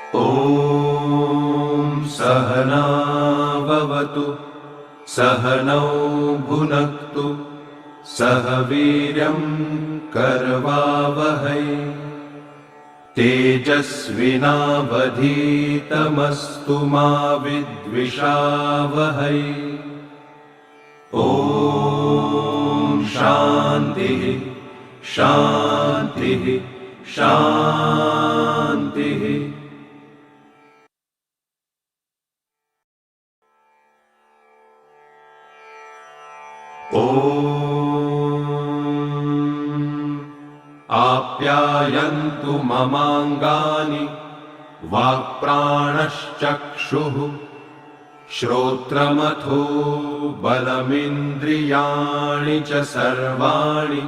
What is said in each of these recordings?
ॐ सहना भवतु सहनौ भुनक्तु सह वीर्यं करवावहै तेजस्विनावधीतमस्तु मा विद्विषावहै। ॐ शान्तिः शान्तिः शान्तिः। ॐ आप्यायन्तु ममाङ्गानि वाक्प्राणश्चक्षुः श्रोत्रमथो बलमिन्द्रियाणि च सर्वाणि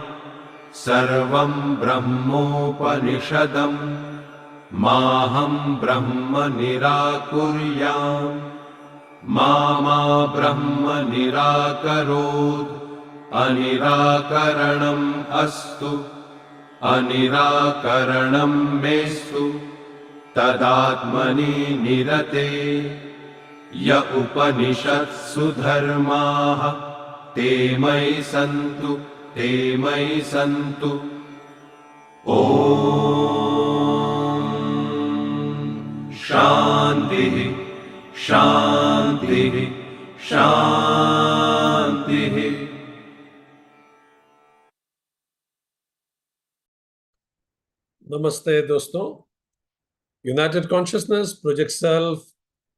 सर्वं ब्रह्मोपनिषदं माहं ब्रह्म निराकुर्याम् मा ब्रह्म निराकरोत् अनिराकरणम् अस्तु अनिराकरणं मेस्तु तदात्मनि निरते। य उपनिषत्सु धर्माः ते मयि सन्तु ते मयि सन्तु। ॐ शान्तिः शान्तिः शान्तिः। नमस्ते दोस्तों, united consciousness project self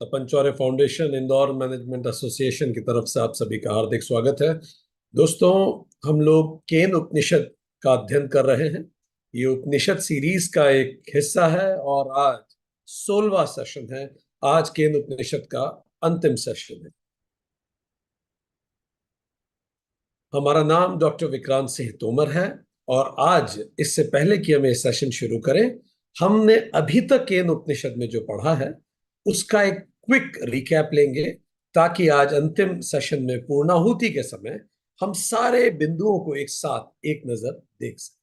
the Panchore foundation Indore management association की तरफ से आप सभी का हार्दिक स्वागत है। दोस्तों, हम लोग केन उपनिषद का अध्ययन कर रहे हैं। ये उपनिषद सीरीज का एक हिस्सा है और आज 16वां सेशन है। आज केन उपनिषद का अंतिम सेशन है। हमारा नाम डॉक्टर विक्रांत सिंह तोमर है और आज इससे पहले कि हम ये सेशन शुरू करें, हमने अभी तक केन उपनिषद में जो पढ़ा है उसका एक क्विक रिकैप लेंगे ताकि आज अंतिम सेशन में पूर्णाहुति के समय हम सारे बिंदुओं को एक साथ एक नजर देख सकें।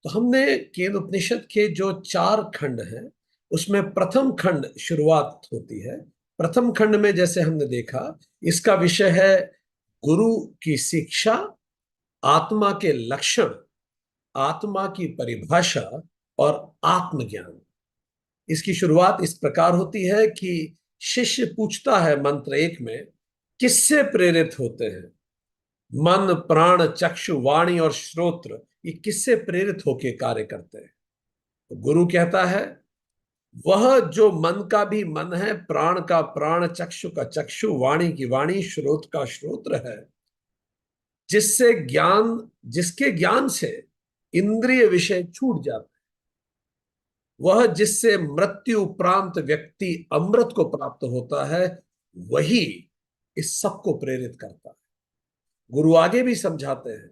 तो हमने केन उपनिषद के जो 4 खंड हैं उसमें प्रथम खंड शुरुआत होती है। प्रथम खंड में जैसे हमने देखा, इसका विषय है गुरु की शिक्षा, आत्मा के लक्षण, आत्मा की परिभाषा और आत्मज्ञान। इसकी शुरुआत इस प्रकार होती है कि शिष्य पूछता है मंत्र 1 में, किससे प्रेरित होते हैं? मन, प्राण, चक्षु, वाणी और श्रोत्र, ये किससे प्रेरित होकर कार्य करते हैं? तो गुरु कहता है, वह जो मन का भी मन है, प्राण का प्राण, चक्षु का चक्षु, वाणी की वाणी, श्रोत्र का श्रोत्र है, जिससे ज्ञान, जिसके ज्ञान से इंद्रिय विषय छूट जाते हैं, वह जिससे मृत्यु उपरांत व्यक्ति अमृत को प्राप्त होता है, वही इस सब को प्रेरित करता है। गुरु आगे भी समझाते हैं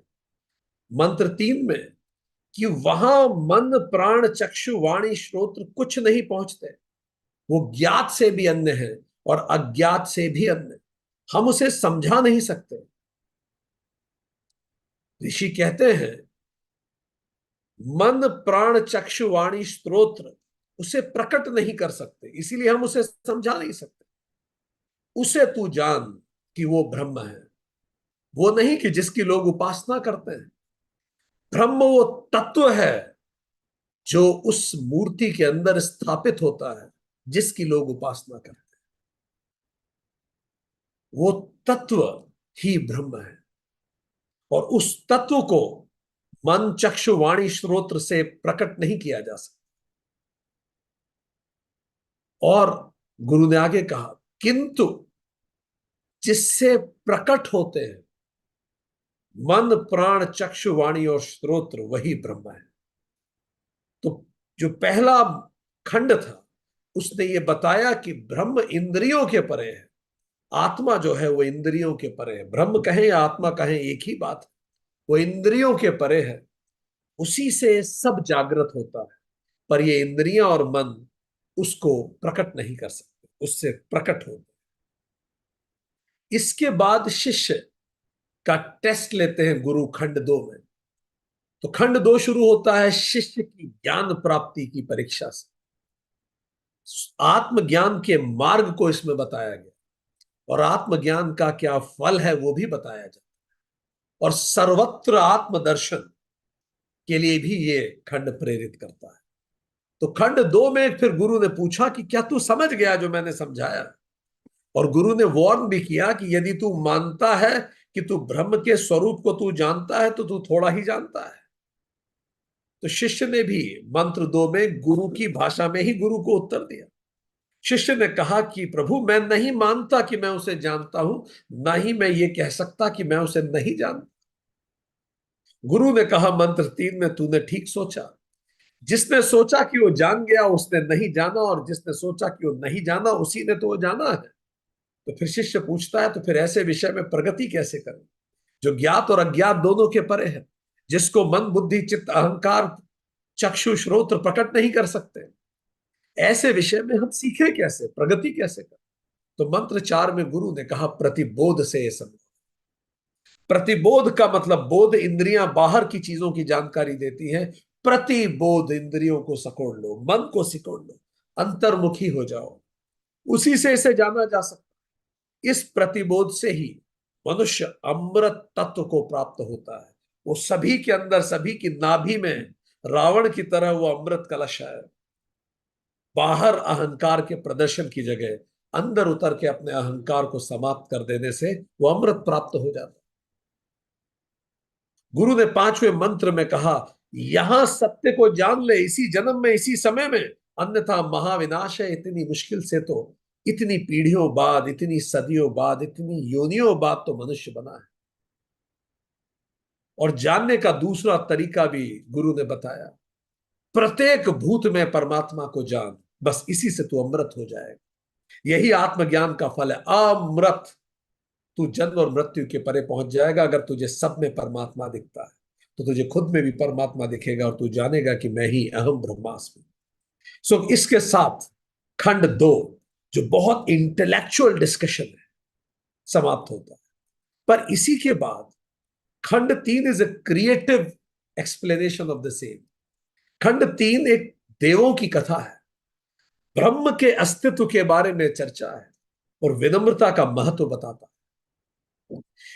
मंत्र 3 में कि वहां मन, प्राण, चक्षु, वाणी, श्रोत्र कुछ नहीं पहुंचते। वो ज्ञात से भी अन्य है और अज्ञात से भी अन्य। हम उसे समझा नहीं सकते। ऋषि कहते हैं, मन, प्राण, चक्षु, वाणी, श्रोत्र उसे प्रकट नहीं कर सकते, इसीलिए हम उसे समझा नहीं सकते। उसे तू जान कि वो ब्रह्म है, वो नहीं कि जिसकी लोग उपासना करते हैं। ब्रह्म वो तत्व है जो उस मूर्ति के अंदर स्थापित होता है जिसकी लोग उपासना करते हैं। वो तत्व ही ब्रह्म है और उस तत्व को मन, चक्षु, वाणी, श्रोत्र से प्रकट नहीं किया जा सकता। और गुरु ने आगे कहा, किंतु जिससे प्रकट होते हैं मन, प्राण, चक्षु, वाणी और श्रोत्र, वही ब्रह्म है। तो जो पहला खंड था उसने ये बताया कि ब्रह्म इंद्रियों के परे है, आत्मा जो है वो इंद्रियों के परे है। ब्रह्म कहें या आत्मा कहें एक ही बात है, वो इंद्रियों के परे है, उसी से सब जागृत होता है। पर ये इंद्रियां और मन उसको प्रकट नहीं कर सकते, उससे प्रकट होते। इसके बाद शिष्य का टेस्ट लेते हैं गुरु खंड 2 में। तो खंड 2 शुरू होता है शिष्य की ज्ञान प्राप्ति की परीक्षा से। आत्मज्ञान के मार्ग को इसमें बताया गया और आत्मज्ञान का क्या फल है वो भी बताया जाता है। और सर्वत्र आत्मदर्शन के लिए भी ये खंड प्रेरित करता है। तो खंड 2 में फिर गुरु ने पूछा कि क्या तू समझ गया जो मैंने समझाया? और गुरु ने वार्न भी किया कि यदि तू मानता है कि तू ब्रह्म के स्वरूप को तू जानता है तो तू थोड़ा ही जानता है। तो शिष्य ने भी मंत्र 2 में गुरु की भाषा में ही गुरु को उत्तर दिया। शिष्य ने कहा कि प्रभु, मैं नहीं मानता कि मैं उसे जानता हूं, ना ही मैं ये कह सकता कि मैं उसे नहीं जानता। गुरु ने कहा मंत्र 3 में, तूने ठीक सोचा। जिसने सोचा कि वो जान गया उसने नहीं जाना, और जिसने सोचा कि वो नहीं जाना उसी ने तो वो जाना है। तो फिर शिष्य पूछता है, तो फिर ऐसे विषय में प्रगति कैसे करें जो ज्ञात और अज्ञात दोनों के परे है, जिसको मन बुद्धि चित्त अहंकार चक्षु श्रोत्र प्रकट नहीं कर सकते? ऐसे विषय में हम सीखें कैसे, प्रगति कैसे करें? तो मंत्र 4 में गुरु ने कहा प्रतिबोध से ये समझो। प्रतिबोध का मतलब बोध इंद्रियां बाहर की चीजों की जानकारी देती हैं। प्रतिबोध इंद्रियों को सकोड़ लो, मन को सिकोड़ लो, अंतर्मुखी हो जाओ, उसी से इसे जाना जा सकता है। इस प्रतिबोध से ही मनुष्य अमृत तत्व को प्राप्त होता है। वो सभी के अंदर, सभी की नाभि में रावण की तरह वो अमृत कलश है। बाहर अहंकार के प्रदर्शन की जगह अंदर उतर के अपने अहंकार को समाप्त कर देने से वो अमृत प्राप्त हो जाता है। गुरु ने 5वें मंत्र में कहा, यहां सत्य को जान ले इसी जन्म में, इसी समय में, अन्यथा महाविनाश है। इतनी मुश्किल से तो इतनी पीढ़ियों बाद, इतनी सदियों बाद, इतनी योनियों बाद तो मनुष्य बना है। और जानने का दूसरा तरीका भी गुरु ने बताया, प्रत्येक भूत में परमात्मा को जान, बस इसी से तू अमृत हो जाएगा। यही आत्मज्ञान का फल है, अमृत। तू जन्म और मृत्यु के परे पहुंच जाएगा अगर तुझे सब में परमात्मा दिखता है। तो तुझे खुद में भी परमात्मा दिखेगा और तू जानेगा कि मैं ही अहम ब्रह्मास्मि। सो इसके साथ खंड 2, जो बहुत इंटेलेक्चुअल डिस्कशन है, समाप्त होता है। पर इसी के बाद खंड 3 is a creative explanation of the same. खंड 3 एक देवों की कथा है, ब्रह्म के अस्तित्व के बारे में चर्चा है और विनम्रता का महत्व बताता है।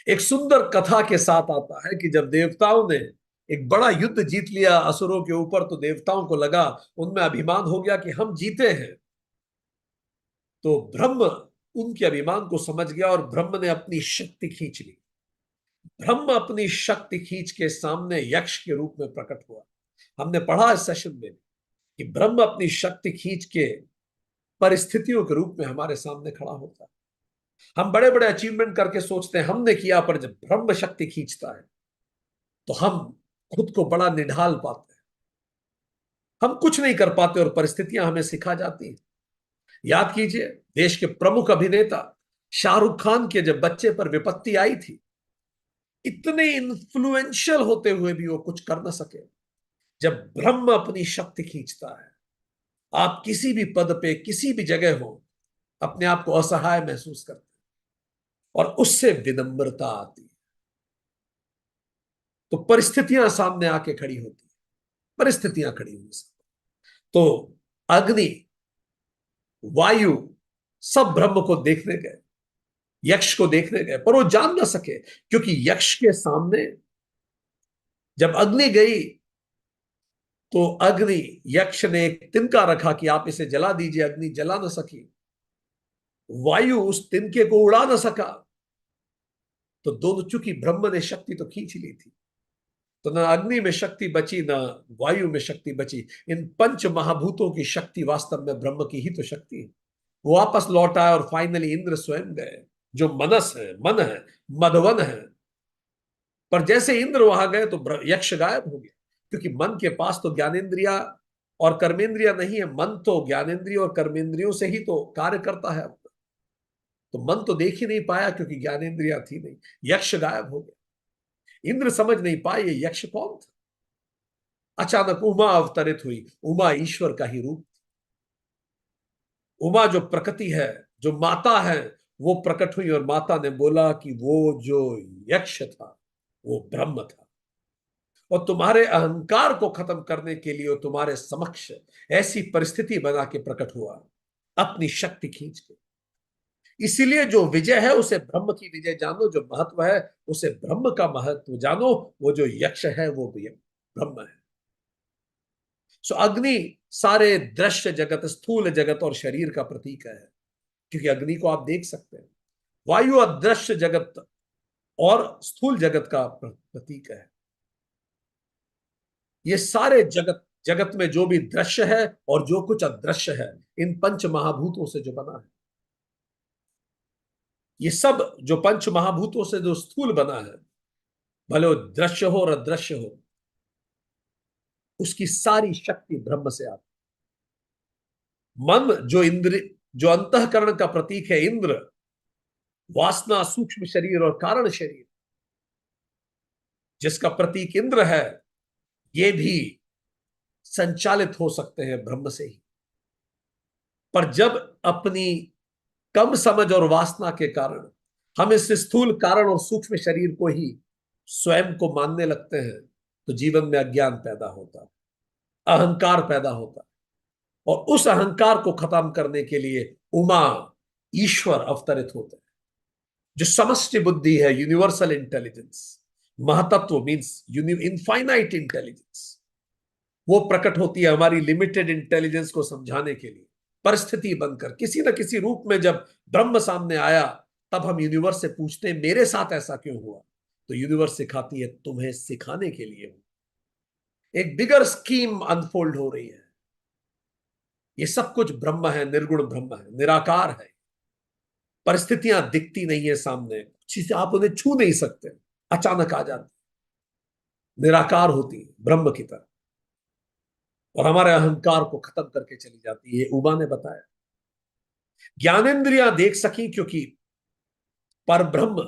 एक सुंदर कथा के साथ आता है कि जब देवताओं ने एक बड़ा युद्ध जीत लिया असुरों के ऊपर, तो देवताओं को लगा, उनमें अभिमान हो गया कि हम जीते हैं। तो ब्रह्म उनके अभिमान को समझ गया और ब्रह्म ने अपनी शक्ति खींच ली। ब्रह्म अपनी शक्ति खींच के सामने यक्ष के रूप में प्रकट हुआ। हमने पढ़ा इस सेशन में कि ब्रह्म अपनी शक्ति खींच के परिस्थितियों के रूप में हमारे सामने खड़ा होता है। हम बड़े बड़े अचीवमेंट करके सोचते हैं हमने किया, पर जब ब्रह्म शक्ति खींचता है तो हम खुद को बड़ा निढाल पाते हैं। हम कुछ नहीं कर पाते और परिस्थितियां हमें सिखा जाती हैं। याद कीजिए, देश के प्रमुख अभिनेता शाहरुख खान के जब बच्चे पर विपत्ति आई थी, इतने इन्फ्लुएंशियल होते हुए भी वो कुछ कर ना सके। जब ब्रह्म अपनी शक्ति खींचता है, आप किसी भी पद पे, किसी भी जगह हो, अपने आप को असहाय महसूस करते हैं और उससे विनम्रता आती है। तो परिस्थितियां सामने आके खड़ी होती है, परिस्थितियां खड़ी हुई। तो अग्नि, वायु सब ब्रह्म को देखने गए, यक्ष को देखने गए, पर वो जान ना सके, क्योंकि यक्ष के सामने जब अग्नि गई तो अग्नि, यक्ष ने एक तिनका रखा कि आप इसे जला दीजिए, अग्नि जला ना सकी। वायु उस तिनके को उड़ा ना सका। तो दोनों, चूंकि ब्रह्म ने शक्ति तो खींच ली थी, तो ना अग्नि में शक्ति बची, ना वायु में शक्ति बची। इन पंच महाभूतों की शक्ति वास्तव में ब्रह्म की ही तो शक्ति है। वो वापस लौट आए और फाइनली इंद्र स्वयं गए, जो मनस है, मन है, मधवन है। पर जैसे इंद्र वहां गए तो यक्ष गायब हो गया, क्योंकि मन के पास तो ज्ञानेन्द्रिया और कर्मेंद्रिया नहीं है। मन तो ज्ञानेन्द्रिय और कर्मेंद्रियों से ही तो कार्य करता है। तो मन तो देख ही नहीं पाया क्योंकि ज्ञानेन्द्रिया थी नहीं। यक्ष गायब हो गया। इंद्र समझ नहीं पाए ये यक्ष कौन था। अचानक उमा अवतरित हुई। उमा ईश्वर का ही रूप। उमा जो प्रकृति है, जो माता है, वो प्रकट हुई और माता ने बोला कि वो जो यक्ष था वो ब्रह्म था, और तुम्हारे अहंकार को खत्म करने के लिए वो तुम्हारे समक्ष ऐसी परिस्थिति बना के प्रकट हुआ अपनी शक्ति खींच के। इसीलिए जो विजय है उसे ब्रह्म की विजय जानो, जो महत्व है उसे ब्रह्म का महत्व जानो। वो जो यक्ष है वो भी ब्रह्म है। सो अग्नि सारे दृश्य जगत, स्थूल जगत और शरीर का प्रतीक है, क्योंकि अग्नि को आप देख सकते हैं। वायु अदृश्य जगत और स्थूल जगत का प्रतीक है। ये सारे जगत, जगत में जो भी दृश्य है और जो कुछ अदृश्य है, इन पंच महाभूतों से जो बना है, ये सब जो पंच महाभूतों से जो स्थूल बना है, भले वो दृश्य हो और अदृश्य हो, उसकी सारी शक्ति ब्रह्म से आती। मन जो इंद्र, जो अंतःकरण का प्रतीक है, इंद्र, वासना सूक्ष्म शरीर और कारण शरीर जिसका प्रतीक इंद्र है, ये भी संचालित हो सकते हैं ब्रह्म से ही। पर जब अपनी कम समझ और वासना के कारण हम इस स्थूल कारण और सूक्ष्म शरीर को ही स्वयं को मानने लगते हैं, तो जीवन में अज्ञान पैदा होता है, अहंकार पैदा होता है। और उस अहंकार को खत्म करने के लिए उमा, ईश्वर अवतरित होते हैं, जो समष्टि बुद्धि है, यूनिवर्सल इंटेलिजेंस, महतत्व मीन्स इनफाइनाइट इंटेलिजेंस, वो प्रकट होती है हमारी लिमिटेड इंटेलिजेंस को समझाने के लिए। परिस्थिति बनकर किसी न किसी रूप में जब ब्रह्म सामने आया, तब हम यूनिवर्स से पूछते हैं मेरे साथ ऐसा क्यों हुआ, तो यूनिवर्स सिखाती है तुम्हें सिखाने के लिए एक बिगर स्कीम अनफोल्ड हो रही है। ये सब कुछ ब्रह्म है, निर्गुण ब्रह्म है, निराकार है। परिस्थितियां दिखती नहीं है सामने, चीजें आप उन्हें छू नहीं सकते, अचानक आ जाती, निराकार होती है ब्रह्म की तरह, और हमारे अहंकार को खत्म करके चली जाती है। उमा ने बताया ज्ञानेंद्रियां देख सकी क्योंकि पर ब्रह्म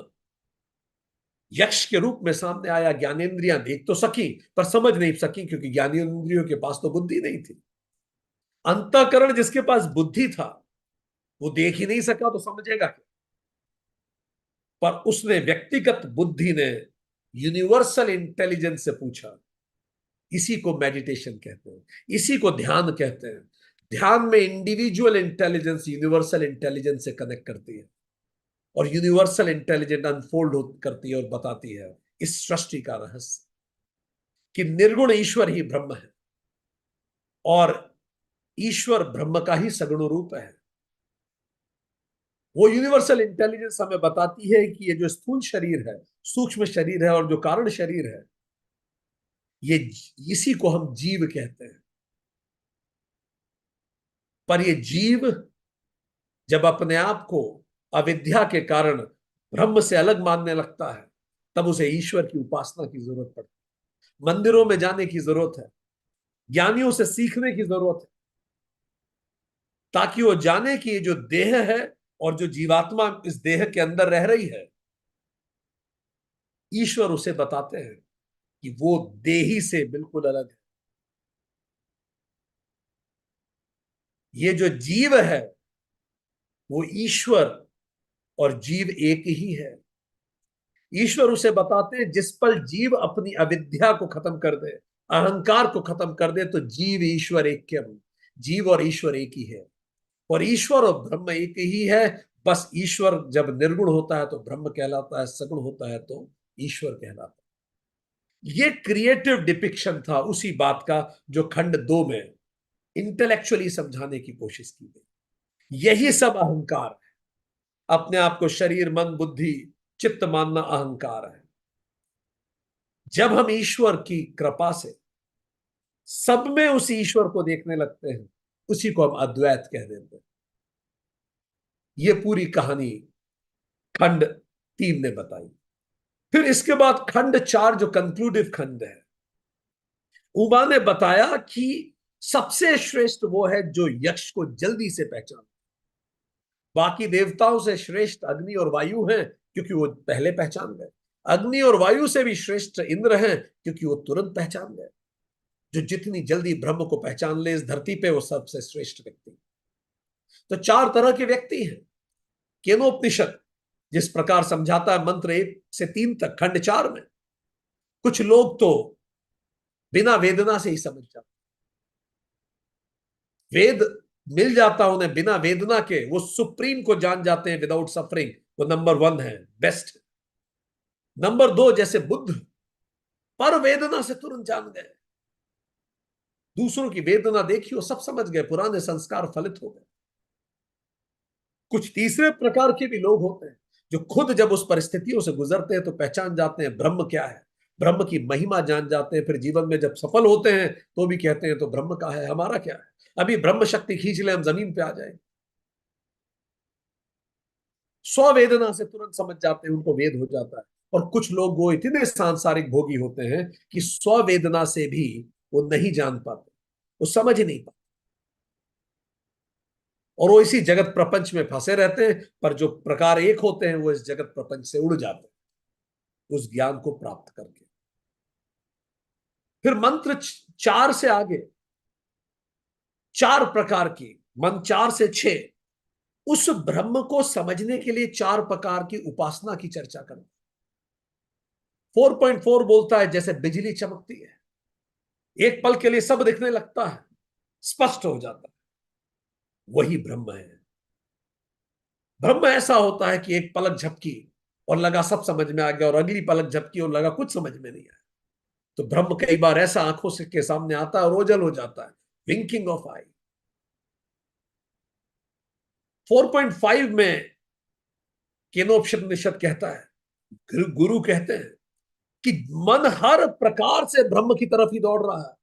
यक्ष के रूप में सामने आया। ज्ञानेंद्रियां देख तो सकी पर समझ नहीं सकी, क्योंकि ज्ञानेंद्रियों के पास तो बुद्धि नहीं थी। अंतःकरण जिसके पास बुद्धि था वो देख ही नहीं सका, तो समझेगा क्या। पर उसने, व्यक्तिगत बुद्धि ने यूनिवर्सल इंटेलिजेंस से पूछा। इसी को मेडिटेशन कहते हैं, इसी को ध्यान कहते हैं। ध्यान में इंडिविजुअल इंटेलिजेंस यूनिवर्सल इंटेलिजेंस से कनेक्ट करती है, और यूनिवर्सल इंटेलिजेंस अनफोल्ड करती है और बताती है इस सृष्टि का रहस्य कि निर्गुण ईश्वर ही ब्रह्म है, और ईश्वर ब्रह्म का ही सगुण रूप है। वो यूनिवर्सल इंटेलिजेंस हमें बताती है कि ये जो स्थूल शरीर है, सूक्ष्म शरीर है और जो कारण शरीर है, ये इसी को हम जीव कहते हैं। पर ये जीव जब अपने आप को अविद्या के कारण ब्रह्म से अलग मानने लगता है, तब उसे ईश्वर की उपासना की जरूरत पड़ती है, मंदिरों में जाने की जरूरत है, ज्ञानियों से सीखने की जरूरत है, ताकि वो जाने कि ये जो देह है और जो जीवात्मा इस देह के अंदर रह रही है, ईश्वर उसे बताते हैं कि वो देही से बिल्कुल अलग है। ये जो जीव है वो ईश्वर और जीव एक ही है। ईश्वर उसे बताते हैं जिस पल जीव अपनी अविद्या को खत्म कर दे, अहंकार को खत्म कर दे, तो जीव ईश्वर एक के, जीव और ईश्वर एक ही है, और ईश्वर और ब्रह्म एक ही है। बस ईश्वर जब निर्गुण होता है तो ब्रह्म कहलाता है, सगुण होता है तो ईश्वर कहलाता है। ये क्रिएटिव डिपिक्शन था उसी बात का जो खंड 2 में इंटेलेक्चुअली समझाने की कोशिश की गई। यही सब अहंकार है, अपने आप को शरीर, मन, बुद्धि, चित्त मानना अहंकार है। जब हम ईश्वर की कृपा से सब में उस ईश्वर को देखने लगते हैं, उसी को हम अद्वैत कह देते हैं। ये पूरी कहानी खंड 3 ने बताई। फिर इसके बाद खंड 4 जो कंक्लूडिव खंड है, उमा ने बताया कि सबसे श्रेष्ठ वो है जो यक्ष को जल्दी से पहचान। बाकी देवताओं से श्रेष्ठ अग्नि और वायु हैं, क्योंकि वो पहले पहचान गए। अग्नि और वायु से भी श्रेष्ठ इंद्र हैं, क्योंकि वो तुरंत पहचान गए। जो जितनी जल्दी ब्रह्म को पहचान ले इस धरती पे, वो सबसे श्रेष्ठ व्यक्ति। तो 4 तरह के व्यक्ति हैं। केनोपनिषद जिस प्रकार समझाता है मंत्र 1 से 3 तक, खंड 4 में कुछ लोग तो बिना वेदना से ही समझ जाते। वेद मिल जाता उन्हें बिना वेदना के, वो सुप्रीम को जान जाते हैं विदाउट सफरिंग, वो नंबर वन है, बेस्ट। नंबर दो, जैसे बुद्ध पर वेदना से तुरंत जान गए, दूसरों की वेदना देखी वो सब समझ गए, पुराने संस्कार फलित हो गए। कुछ तीसरे प्रकार के भी लोग होते हैं जो खुद जब उस परिस्थितियों से गुजरते हैं तो पहचान जाते हैं ब्रह्म क्या है, ब्रह्म की महिमा जान जाते हैं, फिर जीवन में जब सफल होते हैं तो भी कहते हैं तो ब्रह्म का है, हमारा क्या है, अभी ब्रह्म शक्ति खींच ले हम जमीन पे आ जाएंगे। स्ववेदना से तुरंत समझ जाते हैं, उनको वेद हो जाता है। और कुछ लोग वो इतने सांसारिक भोगी होते हैं कि स्ववेदना से भी वो नहीं जान पाते, वो समझ ही नहीं पाते, और वो इसी जगत प्रपंच में फंसे रहते हैं। पर जो प्रकार एक होते हैं वो इस जगत प्रपंच से उड़ जाते हैं उस ज्ञान को प्राप्त करके। फिर मंत्र चार से आगे, चार प्रकार की, मन चार से छह, उस ब्रह्म को समझने के लिए चार प्रकार की उपासना की चर्चा करना। 4.4 बोलता है जैसे बिजली चमकती है, एक पल के लिए सब दिखने लगता है, स्पष्ट हो जाता है, वही ब्रह्म है। ब्रह्म ऐसा होता है कि एक पलक झपकी और लगा सब समझ में आ गया, और अगली पलक झपकी और लगा कुछ समझ में नहीं आया। तो ब्रह्म कई बार ऐसा आंखों से के सामने आता है और ओझल हो जाता है, विंकिंग ऑफ आई। 4.5 में केनोपनिषद कहता है, गुरु कहते हैं कि मन हर प्रकार से ब्रह्म की तरफ ही दौड़ रहा है।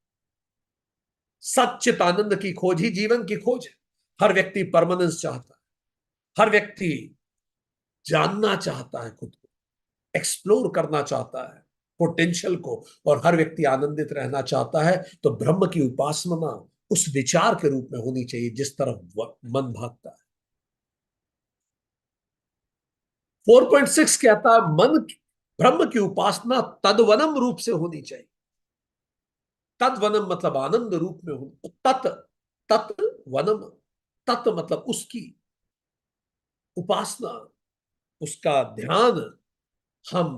सच्चित आनंद की खोज ही जीवन की खोज है। हर व्यक्ति परमानेंस चाहता है, हर व्यक्ति जानना चाहता है, खुद को एक्सप्लोर करना चाहता है, पोटेंशियल को, और हर व्यक्ति आनंदित रहना चाहता है। तो ब्रह्म की उपासना उस विचार के रूप में होनी चाहिए जिस तरफ मन भागता है। 4.6 कहता है मन, ब्रह्म की उपासना तद्वनम रूप से होनी चाहिए। तद्वनम मतलब आनंद रूप में हो, तत्, तत् वनम, तत् मतलब उसकी उपासना, उसका ध्यान हम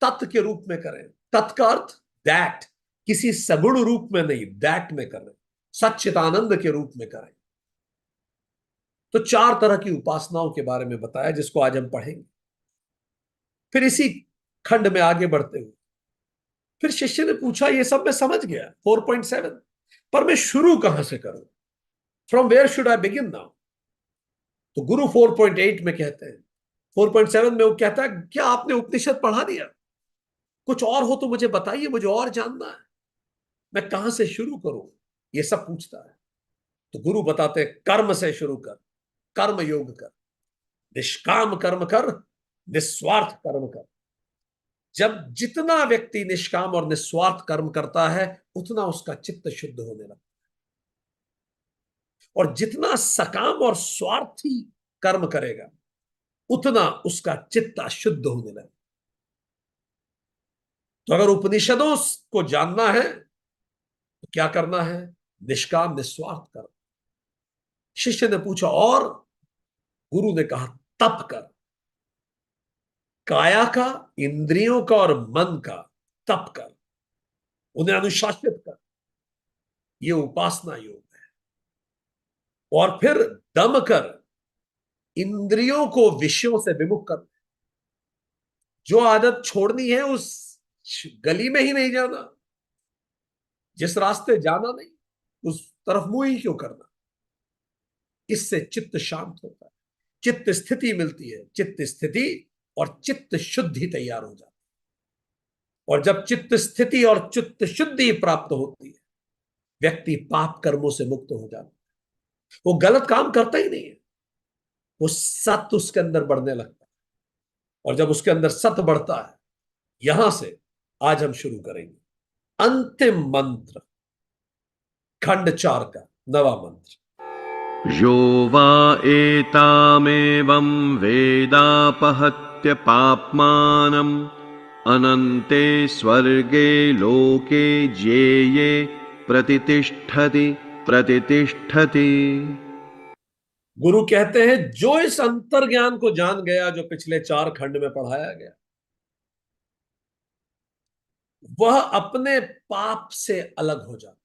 तत् के रूप में करें। तत् का अर्थ दैट, किसी सगुण रूप में नहीं, दैट में करें, सच्चिदानंद के रूप में करें। तो चार तरह की उपासनाओं के बारे में बताया जिसको आज हम पढ़ेंगे। फिर इसी खंड में आगे बढ़ते हुए फिर शिष्य ने पूछा, ये सब मैं समझ गया 4.7, पर मैं शुरू कहां से करूं, from where should I begin now. तो गुरु 4.8 में कहते हैं, 4.7 में वो कहता है, क्या आपने उपनिषद पढ़ा दिया, कुछ और हो तो मुझे बताइए, मुझे और जानना है, मैं कहां से शुरू करूं, ये सब पूछता है। तो गुरु बताते हैं, कर्म से शुरू कर, कर्म योग कर, निष्काम कर्म कर, निस्वार्थ कर्म कर। जब जितना व्यक्ति निष्काम और निस्वार्थ कर्म करता है उतना उसका चित्त शुद्ध होने लगता है, और जितना सकाम और स्वार्थी कर्म करेगा उतना उसका चित्त अशुद्ध होने लगेगा। तो अगर उपनिषदों को जानना है तो क्या करना है, निष्काम निस्वार्थ कर्म। शिष्य ने पूछा और, गुरु ने कहा तप कर, काया का, इंद्रियों का और मन का तप कर, उन्हें अनुशासित कर, ये उपासना योग है। और फिर दम कर, इंद्रियों को विषयों से विमुख कर। जो आदत छोड़नी है उस गली में ही नहीं जाना, जिस रास्ते जाना नहीं उस तरफ मुंह ही क्यों करना। इससे चित्त शांत होता है, चित्त स्थिति मिलती है, चित्त स्थिति और चित्त शुद्धि तैयार हो जाती है। और जब चित्त स्थिति और चित्त शुद्धि प्राप्त होती है, व्यक्ति पाप कर्मों से मुक्त हो जाता है, वो गलत काम करता ही नहीं है, वो सत्य उसके अंदर बढ़ने लगता है। और जब उसके अंदर सत्य बढ़ता है, यहां से आज हम शुरू करेंगे अंतिम मंत्र, खंड 4 का 9वां मंत्र। यो वा एतामेवं वेदापहत्य पाप्मानम् अनन्ते स्वर्गे लोके ज्येये प्रतितिष्ठति प्रतितिष्ठति। गुरु कहते हैं, जो इस अंतर ज्ञान को जान गया जो पिछले 4 खंड में पढ़ाया गया, वह अपने पाप से अलग हो जाता।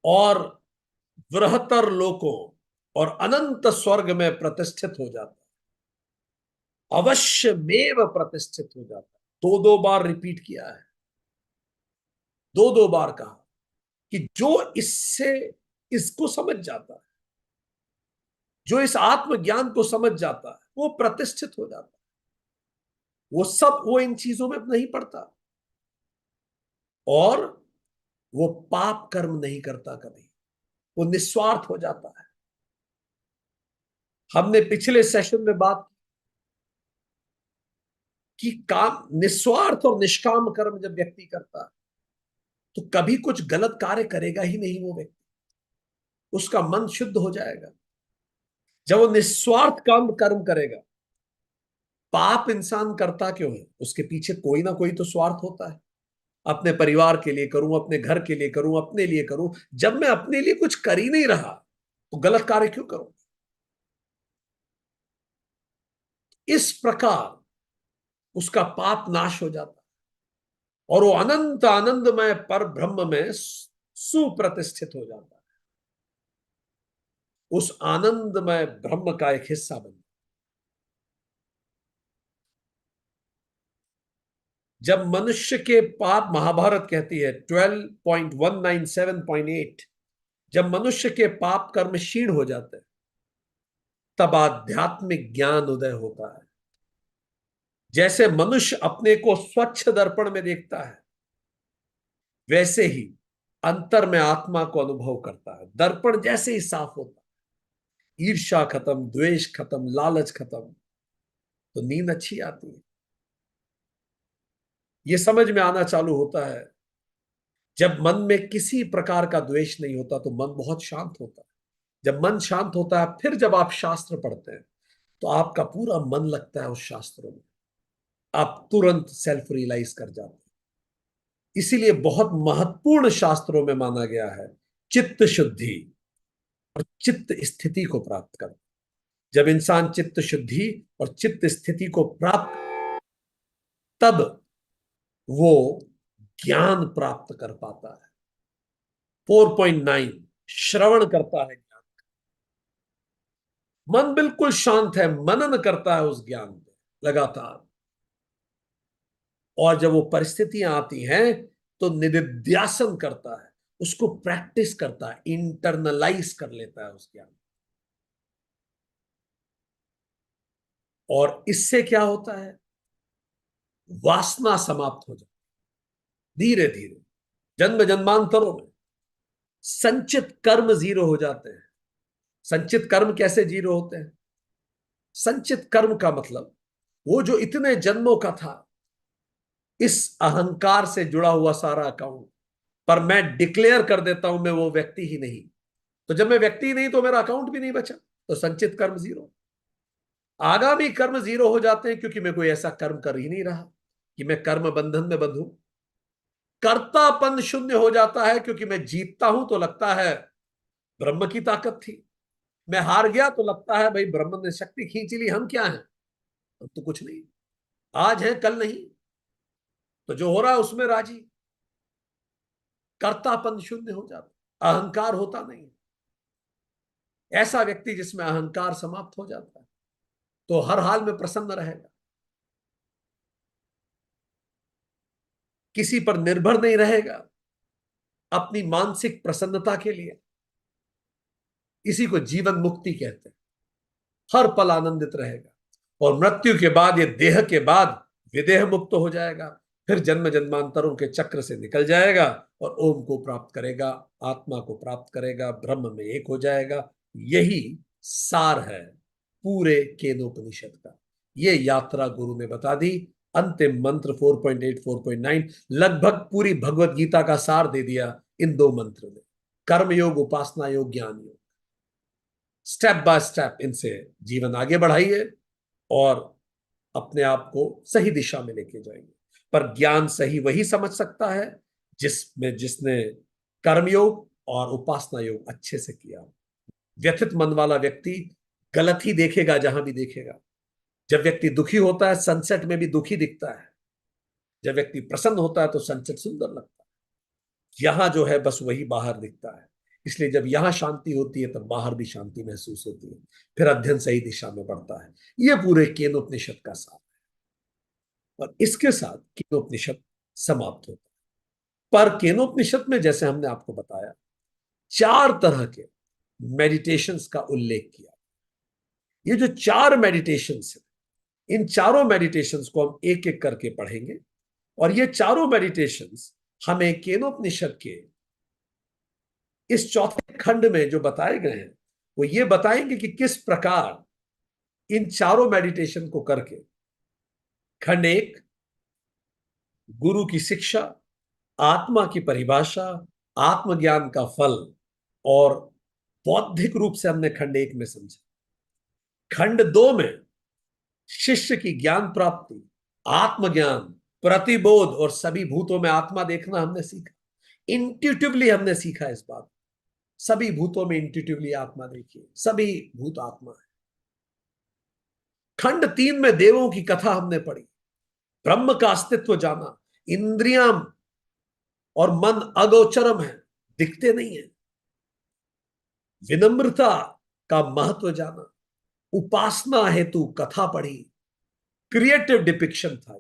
और बृहत्तर लोकों और अनंत स्वर्ग में प्रतिष्ठित हो जाता है, अवश्य में प्रतिष्ठित हो जाता है। दो दो बार रिपीट किया है, दो दो बार कहा कि जो इससे इसको समझ जाता है, जो इस आत्मज्ञान को समझ जाता है, वो प्रतिष्ठित हो जाता है। वो इन चीजों में नहीं पड़ता और वो पाप कर्म नहीं करता कभी, वो निस्वार्थ हो जाता है। हमने पिछले सेशन में बात की काम निस्वार्थ और निष्काम कर्म जब व्यक्ति करता है तो कभी कुछ गलत कार्य करेगा ही नहीं वो व्यक्ति, उसका मन शुद्ध हो जाएगा। जब वो निस्वार्थ काम कर्म करेगा, पाप इंसान करता क्यों है? उसके पीछे कोई ना कोई तो स्वार्थ होता है। अपने परिवार के लिए करूं, अपने घर के लिए करूं, अपने लिए करूं। जब मैं अपने लिए कुछ कर ही नहीं रहा तो गलत कार्य क्यों करूं? इस प्रकार उसका पाप नाश हो जाता है और वो अनंत आनंदमय पर ब्रह्म में सुप्रतिष्ठित हो जाता है, उस आनंदमय ब्रह्म का एक हिस्सा बन। जब मनुष्य के पाप, महाभारत कहती है 12.197.8, जब मनुष्य के पाप कर्म क्षीण हो जाते हैं तब आध्यात्मिक ज्ञान उदय होता है। जैसे मनुष्य अपने को स्वच्छ दर्पण में देखता है, वैसे ही अंतर में आत्मा को अनुभव करता है। दर्पण जैसे ही साफ होता है, ईर्ष्या खत्म, द्वेष खत्म, लालच खत्म, तो नींद अच्छी आती है। यह समझ में आना चालू होता है जब मन में किसी प्रकार का द्वेष नहीं होता तो मन बहुत शांत होता है। जब मन शांत होता है, फिर जब आप शास्त्र पढ़ते हैं तो आपका पूरा मन लगता है उस शास्त्रों में, आप तुरंत सेल्फ रियलाइज कर जाते हैं। इसीलिए बहुत महत्वपूर्ण शास्त्रों में माना गया है चित्त शुद्धि और चित्त स्थिति को प्राप्त कर। जब इंसान चित्त शुद्धि और चित्त स्थिति को प्राप्त, तब वो ज्ञान प्राप्त कर पाता है। 4.9 श्रवण करता है ज्ञान, मन बिल्कुल शांत है, मनन करता है उस ज्ञान पे लगातार, और जब वो परिस्थितियां आती हैं तो निदिध्यासन करता है, उसको प्रैक्टिस करता है, इंटरनलाइज कर लेता है उस ज्ञान। और इससे क्या होता है? वासना समाप्त हो जाती धीरे धीरे, जन्म जन्मांतरों में संचित कर्म जीरो हो जाते हैं। संचित कर्म कैसे जीरो होते हैं? संचित कर्म का मतलब वो जो इतने जन्मों का था, इस अहंकार से जुड़ा हुआ सारा अकाउंट, पर मैं डिक्लेयर कर देता हूं मैं वो व्यक्ति ही नहीं। तो जब मैं व्यक्ति ही नहीं तो मेरा अकाउंट भी नहीं बचा, तो संचित कर्म जीरो। आगामी कर्म जीरो हो जाते हैं क्योंकि मैं कोई ऐसा कर्म कर ही नहीं रहा कि मैं कर्म बंधन में बंधूं। कर्तापन शून्य हो जाता है क्योंकि मैं जीतता हूं तो लगता है ब्रह्म की ताकत थी, मैं हार गया तो लगता है भाई ब्रह्म ने शक्ति खींच ली, हम क्या हैं? हम तो कुछ नहीं, आज है कल नहीं, तो जो हो रहा है उसमें राजी। कर्तापन शून्य हो जाता, अहंकार होता नहीं। ऐसा व्यक्ति जिसमें अहंकार समाप्त हो जाता है तो हर हाल में प्रसन्न रहेगा, किसी पर निर्भर नहीं रहेगा अपनी मानसिक प्रसन्नता के लिए। इसी को जीवन मुक्ति कहते हैं। हर पल आनंदित रहेगा और मृत्यु के बाद, ये देह के बाद, विदेह मुक्त हो जाएगा, फिर जन्म जन्मांतरों के चक्र से निकल जाएगा और ओम को प्राप्त करेगा, आत्मा को प्राप्त करेगा, ब्रह्म में एक हो जाएगा। यही सार है पूरे केनोपनिषद का। ये यात्रा गुरु ने बता दी। अंतिम मंत्र 4.8 4.9 लगभग पूरी भगवत गीता का सार दे दिया इन दो मंत्र में। कर्म योग, उपासना योग, ज्ञान योग, स्टेप बाय स्टेप इनसे जीवन आगे बढ़ाइए और अपने आप को सही दिशा में लेके जाएंगे। पर ज्ञान सही वही समझ सकता है जिसने कर्मयोग और उपासना योग अच्छे से किया। व्यथित मन वाला व्यक्ति गलत ही देखेगा जहां भी देखेगा। जब व्यक्ति दुखी होता है सनसेट में भी दुखी दिखता है, जब व्यक्ति प्रसन्न होता है तो सनसेट सुंदर लगता है। यहां जो है बस वही बाहर दिखता है। इसलिए जब यहां शांति होती है तब बाहर भी शांति महसूस होती है, फिर अध्ययन सही दिशा में बढ़ता है। यह पूरे केनोपनिषद का सार है और इसके साथ केनोपनिषद समाप्त होता है। पर केनोपनिषद में जैसे हमने आपको बताया 4 तरह के मेडिटेशंस का उल्लेख किया। ये जो 4 मेडिटेशंस है, इन चारों मेडिटेशंस को हम एक एक करके पढ़ेंगे और ये चारों मेडिटेशंस हमें केनोपनिषद के इस चौथे खंड में जो बताए गए हैं वो ये बताएंगे कि किस प्रकार इन चारों मेडिटेशन को करके खंड 1 गुरु की शिक्षा, आत्मा की परिभाषा, आत्मज्ञान का फल और बौद्धिक रूप से हमने खंड 1 में समझा। खंड 2 में शिष्य की ज्ञान प्राप्ति, आत्मज्ञान, प्रतिबोध और सभी भूतों में आत्मा देखना हमने सीखा। इंट्यूटिवली हमने सीखा इस बात, सभी भूतों में इंट्यूटिवली आत्मा देखिए, सभी भूत आत्मा है। खंड 3 में देवों की कथा हमने पढ़ी, ब्रह्म का अस्तित्व जाना, इंद्रियां और मन अगोचरम है, दिखते नहीं है, विनम्रता का महत्व जाना, उपासना हेतु कथा पढ़ी, क्रिएटिव डिपिक्शन था।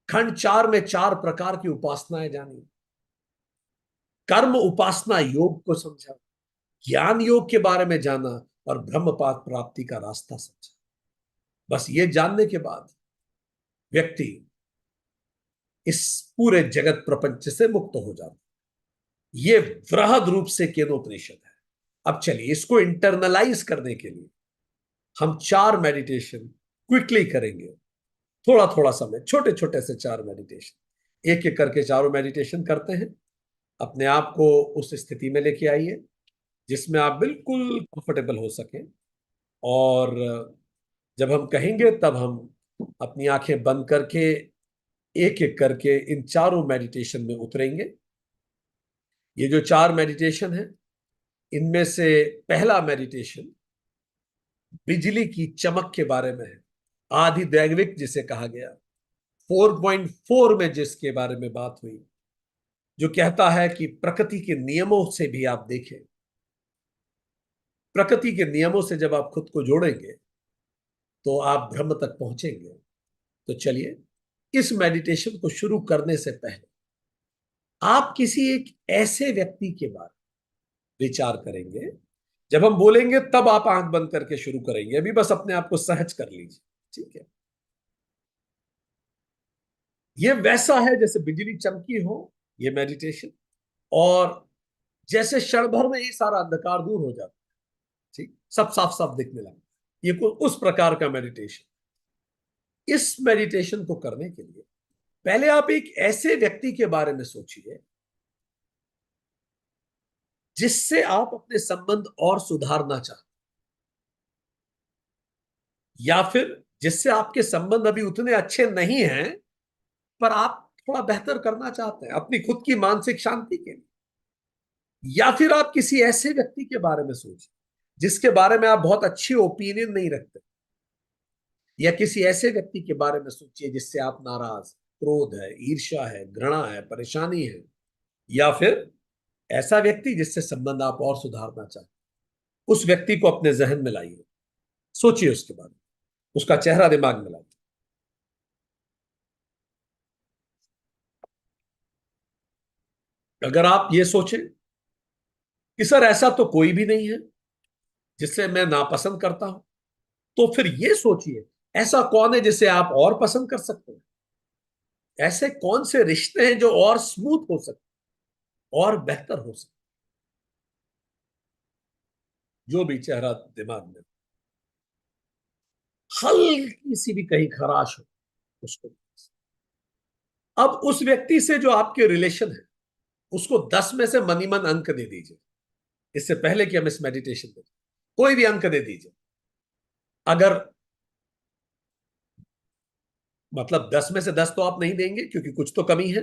खंड 4 में 4 प्रकार की उपासनाएं जानी, कर्म उपासना योग को समझा, ज्ञान योग के बारे में जाना और ब्रह्मपाद प्राप्ति का रास्ता समझा। बस ये जानने के बाद व्यक्ति इस पूरे जगत प्रपंच से मुक्त हो जाता। ये वृहद रूप से केनोपनिषद है। अब चलिए इसको इंटरनलाइज करने के लिए हम 4 मेडिटेशन क्विकली करेंगे, थोड़ा थोड़ा समय, छोटे छोटे से 4 मेडिटेशन, एक एक करके चारों मेडिटेशन करते हैं। अपने आप को उस स्थिति में लेके आइए जिसमें आप बिल्कुल कंफर्टेबल हो सकें और जब हम कहेंगे तब हम अपनी आंखें बंद करके एक एक करके इन चारों मेडिटेशन में उतरेंगे। ये जो 4 मेडिटेशन है इनमें से पहला मेडिटेशन बिजली की चमक के बारे में है, आदि दैविक जिसे कहा गया। 4.4 में जिसके बारे में बात हुई, जो कहता है कि प्रकृति के नियमों से भी आप देखें, प्रकृति के नियमों से जब आप खुद को जोड़ेंगे तो आप ब्रह्म तक पहुंचेंगे। तो चलिए इस मेडिटेशन को शुरू करने से पहले आप किसी एक ऐसे व्यक्ति के बारे में विचार करेंगे। जब हम बोलेंगे तब आप आंख बंद करके शुरू करेंगे, अभी बस अपने आप को सहज कर लीजिए, ठीक है। ये वैसा है जैसे बिजली चमकी हो ये मेडिटेशन, और जैसे क्षण भर में ये सारा अंधकार दूर हो जाता है, ठीक, सब साफ साफ दिखने लगता है। ये उस प्रकार का मेडिटेशन। इस मेडिटेशन को करने के लिए पहले आप एक ऐसे व्यक्ति के बारे में सोचिए जिससे आप अपने संबंध और सुधारना चाहते, या फिर जिससे आपके संबंध अभी उतने अच्छे नहीं हैं पर आप थोड़ा बेहतर करना चाहते हैं अपनी खुद की मानसिक शांति के लिए। या फिर आप किसी ऐसे व्यक्ति के बारे में सोचिए जिसके बारे में आप बहुत अच्छी ओपिनियन नहीं रखते, या किसी ऐसे व्यक्ति के बारे में सोचिए जिससे आप नाराज, क्रोध है, ईर्ष्या है, घृणा है, परेशानी है, या फिर ऐसा व्यक्ति जिससे संबंध आप और सुधारना चाहते। उस व्यक्ति को अपने जहन में लाइए, सोचिए उसके बारे में, उसका चेहरा दिमाग में लाइए। अगर आप ये सोचें कि सर ऐसा तो कोई भी नहीं है जिससे मैं नापसंद करता हूं, तो फिर ये सोचिए ऐसा कौन है जिसे आप और पसंद कर सकते हैं। ऐसे कौन से रिश्ते हैं जो और स्मूथ हो सकते, और बेहतर हो सकते। जो भी चेहरा दिमाग में, हल्की सी भी कहीं खराश हो उसको। अब उस व्यक्ति से जो आपके रिलेशन है उसको 10 में से मनी मन अंक दे दीजिए। इससे पहले कि हम इस मेडिटेशन में कोई भी अंक दे दीजिए। अगर मतलब 10 में से 10 तो आप नहीं देंगे क्योंकि कुछ तो कमी है।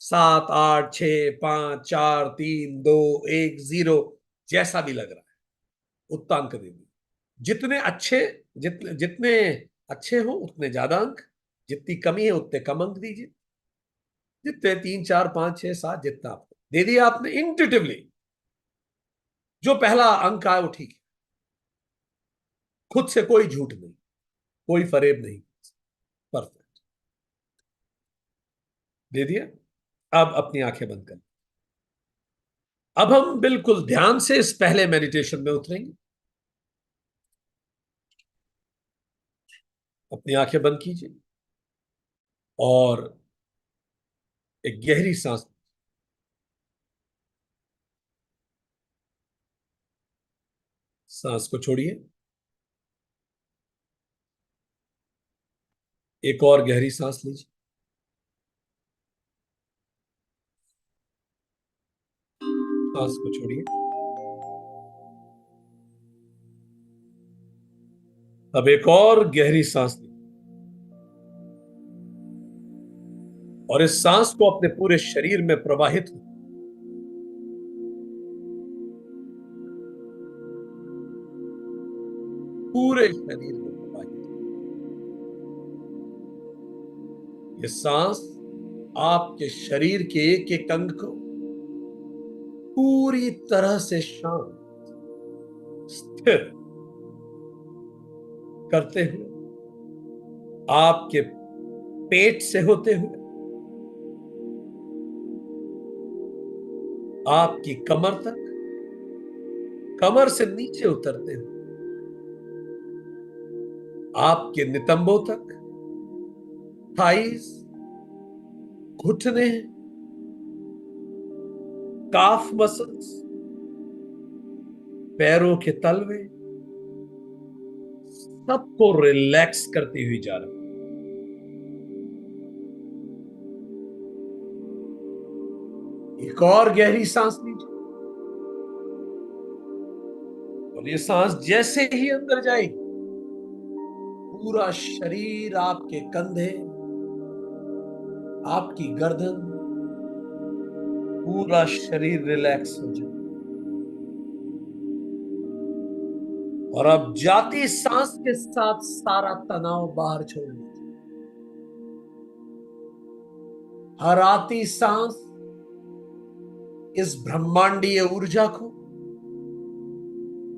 7, 8, 6, 5, 4, 3, 2, 1, 0, जैसा भी लग रहा है उतना अंक दे दीजिए। जितने अच्छे, जितने अच्छे हो उतने ज्यादा अंक, जितनी कमी है उतने कम अंक दीजिए। जितने 3, 4, 5, 6, 7 जितना आपको दे दिया आपने इंट्यूटिवली, जो पहला अंक आया वो ठीक है, खुद से कोई झूठ नहीं, कोई फरेब नहीं, परफेक्ट। दे दिया। अब अपनी आंखें बंद कर। अब हम बिल्कुल ध्यान से इस पहले मेडिटेशन में उतरेंगे। अपनी आंखें बंद कीजिए और एक गहरी सांस, सांस को छोड़िए। एक और गहरी सांस लीजिए। सांस को छोड़िए। अब एक और गहरी सांस लीजिए और इस सांस को अपने पूरे शरीर में प्रवाहित हो, पूरे शरीर में प्रवाहित हो। ये सांस आपके शरीर के एक एक अंग को पूरी तरह से शांत, स्थिर करते हुए, आपके पेट से होते हुए आपकी कमर तक, कमर से नीचे उतरते हुए आपके नितंबों तक, थाइस, घुटने, काफ मसल्स, पैरों के तलवे, सबको रिलैक्स करती हुई जा रही है। एक और गहरी सांस लीजिए और ये सांस जैसे ही अंदर जाएगी, पूरा शरीर, आपके कंधे, आपकी गर्दन, पूरा शरीर रिलैक्स हो जाए। और अब जाती सांस के साथ सारा तनाव बाहर छोड़ दीजिए। हर आती सांस इस ब्रह्मांडीय ऊर्जा को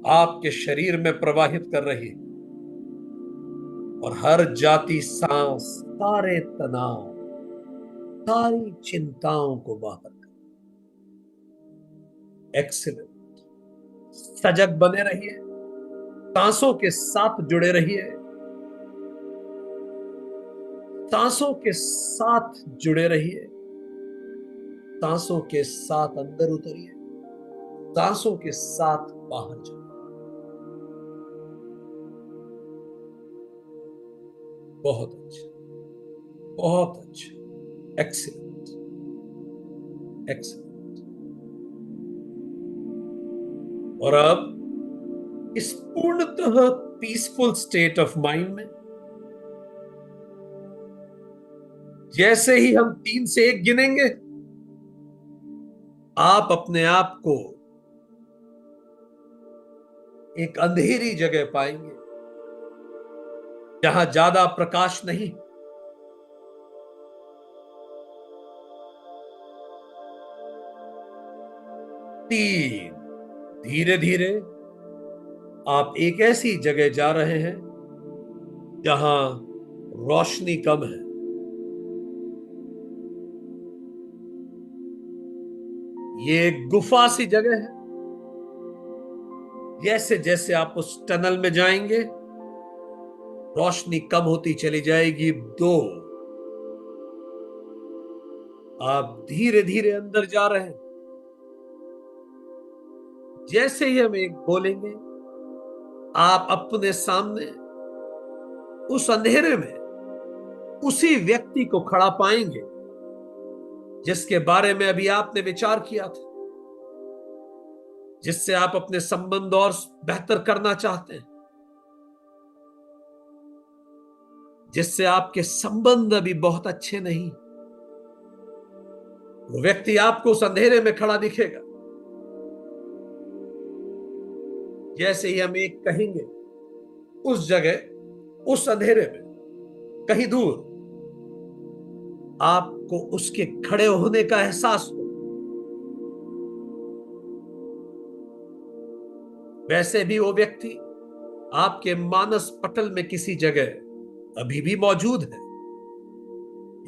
आपके शरीर में प्रवाहित कर रही है और हर जाती सांस सारे तनाव, सारी चिंताओं को बाहर कर। एक्सीलेंट। सजग बने रहिए, सांसों के साथ जुड़े रहिए, सांसों के साथ जुड़े रहिए, सांसों के साथ अंदर उतरिए, सांसों के साथ बाहर जाइए। बहुत अच्छा, बहुत अच्छा, एक्सीलेंट, एक्सीलेंट। और अब इस पूर्णतः पीसफुल स्टेट ऑफ माइंड में जैसे ही हम 3 से 1 गिनेंगे, आप अपने आप को एक अंधेरी जगह पाएंगे जहां ज्यादा प्रकाश नहीं। 3। धीरे धीरे आप एक ऐसी जगह जा रहे हैं जहां रोशनी कम है। ये एक गुफा सी जगह है। जैसे जैसे आप उस टनल में जाएंगे, रोशनी कम होती चली जाएगी। 2। आप धीरे धीरे अंदर जा रहे हैं। जैसे ही हम एक बोलेंगे, आप अपने सामने उस अंधेरे में उसी व्यक्ति को खड़ा पाएंगे जिसके बारे में अभी आपने विचार किया था, जिससे आप अपने संबंध और बेहतर करना चाहते हैं, जिससे आपके संबंध अभी बहुत अच्छे नहीं। वो व्यक्ति आपको उस अंधेरे में खड़ा दिखेगा। जैसे ही हम एक कहेंगे, उस जगह, उस अंधेरे में कहीं दूर आपको उसके खड़े होने का एहसास हो। वैसे भी वो व्यक्ति आपके मानस पटल में किसी जगह अभी भी मौजूद है,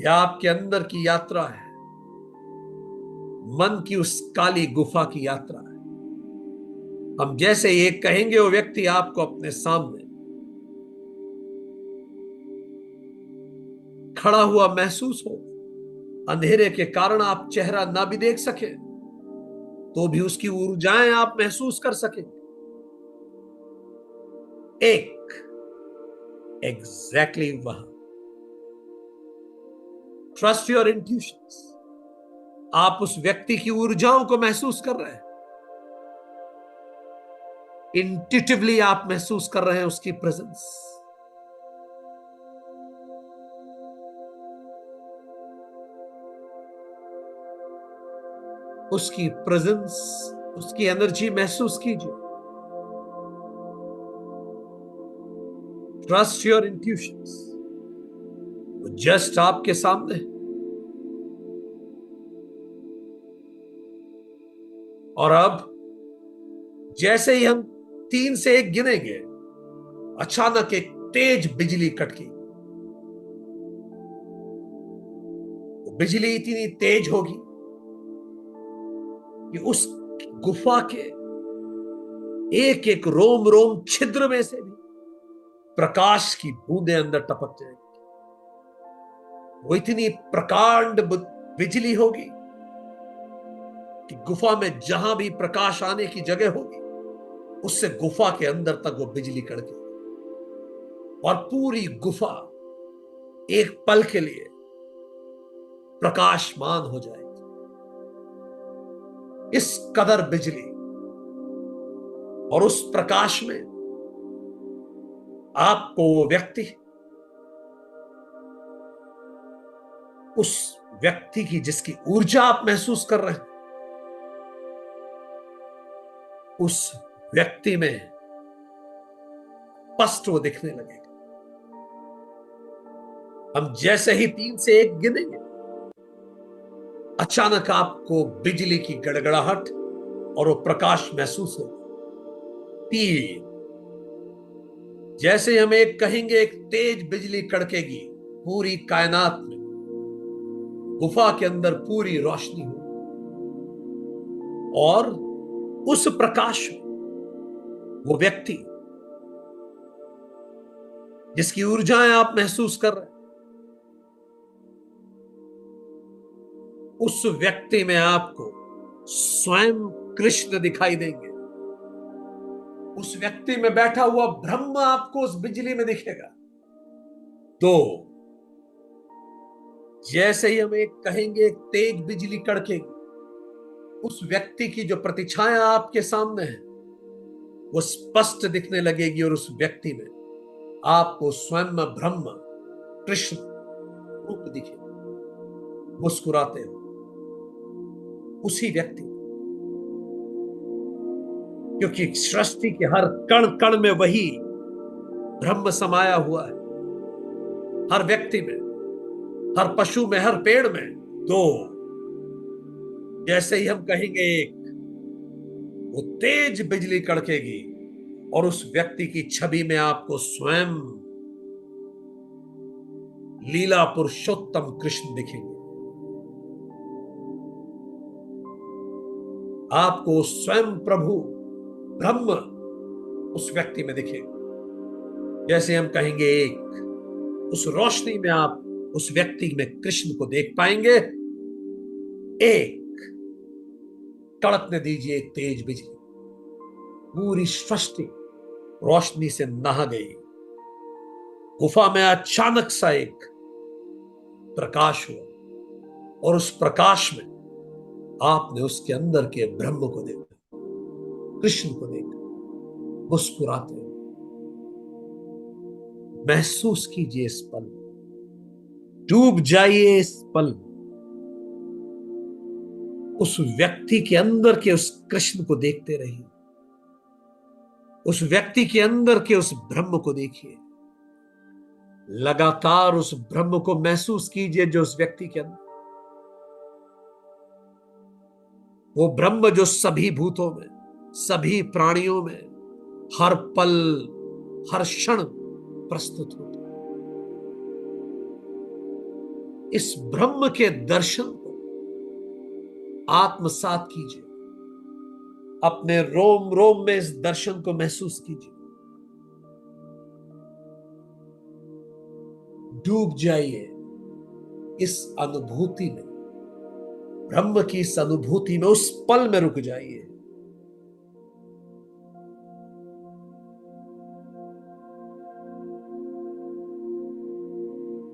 या आपके अंदर की यात्रा है, मन की उस काली गुफा की यात्रा है। हम जैसे ये कहेंगे वो व्यक्ति आपको अपने सामने खड़ा हुआ महसूस हो। अंधेरे के कारण आप चेहरा ना भी देख सके तो भी उसकी ऊर्जाएं आप महसूस कर सकेंगे। एक एग्जैक्टली वहां, ट्रस्ट योर इंट्यूशंस, आप उस व्यक्ति की ऊर्जाओं को महसूस कर रहे हैं। इंट्यूटिवली आप महसूस कर रहे हैं उसकी प्रेजेंस। उसकी प्रेजेंस, उसकी एनर्जी महसूस कीजिए। ट्रस्ट योर इंट्यूशंस, वो जस्ट आपके सामने है। और अब जैसे ही हम 3 से 1 गिनेंगे, अचानक एक तेज बिजली कटकी। बिजली इतनी तेज होगी कि उस गुफा के एक एक रोम रोम छिद्र में से भी प्रकाश की बूंदें अंदर टपक जाएंगी। वो इतनी प्रकांड बिजली होगी कि गुफा में जहां भी प्रकाश आने की जगह होगी, उससे गुफा के अंदर तक वो बिजली कड़केगी और पूरी गुफा एक पल के लिए प्रकाशमान हो जाएगी। इस कदर बिजली और उस प्रकाश में आपको वो व्यक्ति, उस व्यक्ति की जिसकी ऊर्जा आप महसूस कर रहे हैं, उस व्यक्ति में स्पष्ट वो दिखने लगेगा। हम जैसे ही 3 से 1 गिनेंगे, अचानक आपको बिजली की गड़गड़ाहट और वो प्रकाश महसूस होगा। 3, जैसे हम 1 कहेंगे, एक तेज बिजली कड़केगी पूरी कायनात में, गुफा के अंदर पूरी रोशनी हो और उस प्रकाश में वो व्यक्ति जिसकी ऊर्जाएं आप महसूस कर रहे हैं, उस व्यक्ति में आपको स्वयं कृष्ण दिखाई देंगे। उस व्यक्ति में बैठा हुआ ब्रह्म आपको उस बिजली में दिखेगा। 2, जैसे ही हम 1 कहेंगे, एक तेज बिजली कड़केगी, उस व्यक्ति की जो प्रतिछाया आपके सामने है वो स्पष्ट दिखने लगेगी और उस व्यक्ति में आपको स्वयं ब्रह्म कृष्ण रूप दिखेगा, मुस्कुराते हो उसी व्यक्ति, क्योंकि सृष्टि के हर कण कण में वही ब्रह्म समाया हुआ है। हर व्यक्ति में, हर पशु में, हर पेड़ में। 2, जैसे ही हम कहेंगे 1, वो तेज बिजली कड़केगी और उस व्यक्ति की छवि में आपको स्वयं लीला पुरुषोत्तम कृष्ण दिखेंगे। आपको स्वयं प्रभु ब्रह्म उस व्यक्ति में दिखेगा। जैसे हम कहेंगे 1, उस रोशनी में आप उस व्यक्ति में कृष्ण को देख पाएंगे। 1, कड़कने दीजिए एक तेज बिजली, पूरी सृष्टि रोशनी से नहा गई। गुफा में अचानक सा एक प्रकाश हुआ और उस प्रकाश में आपने उसके अंदर के ब्रह्म को देखा, कृष्ण को देखा, मुस्कुराते हुए। महसूस कीजिए इस पल, डूब जाइए इस पल, उस व्यक्ति के अंदर के उस कृष्ण को देखते रहिए, उस व्यक्ति के अंदर के उस ब्रह्म को देखिए। लगातार उस ब्रह्म को महसूस कीजिए जो उस व्यक्ति के अंदर, वो ब्रह्म जो सभी भूतों में, सभी प्राणियों में, हर पल, हर क्षण प्रस्तुत होता है। इस ब्रह्म के दर्शन को आत्मसात कीजिए, अपने रोम रोम में इस दर्शन को महसूस कीजिए। डूब जाइए इस अनुभूति में, ब्रह्म की इस अनुभूति में, उस पल में रुक जाइए।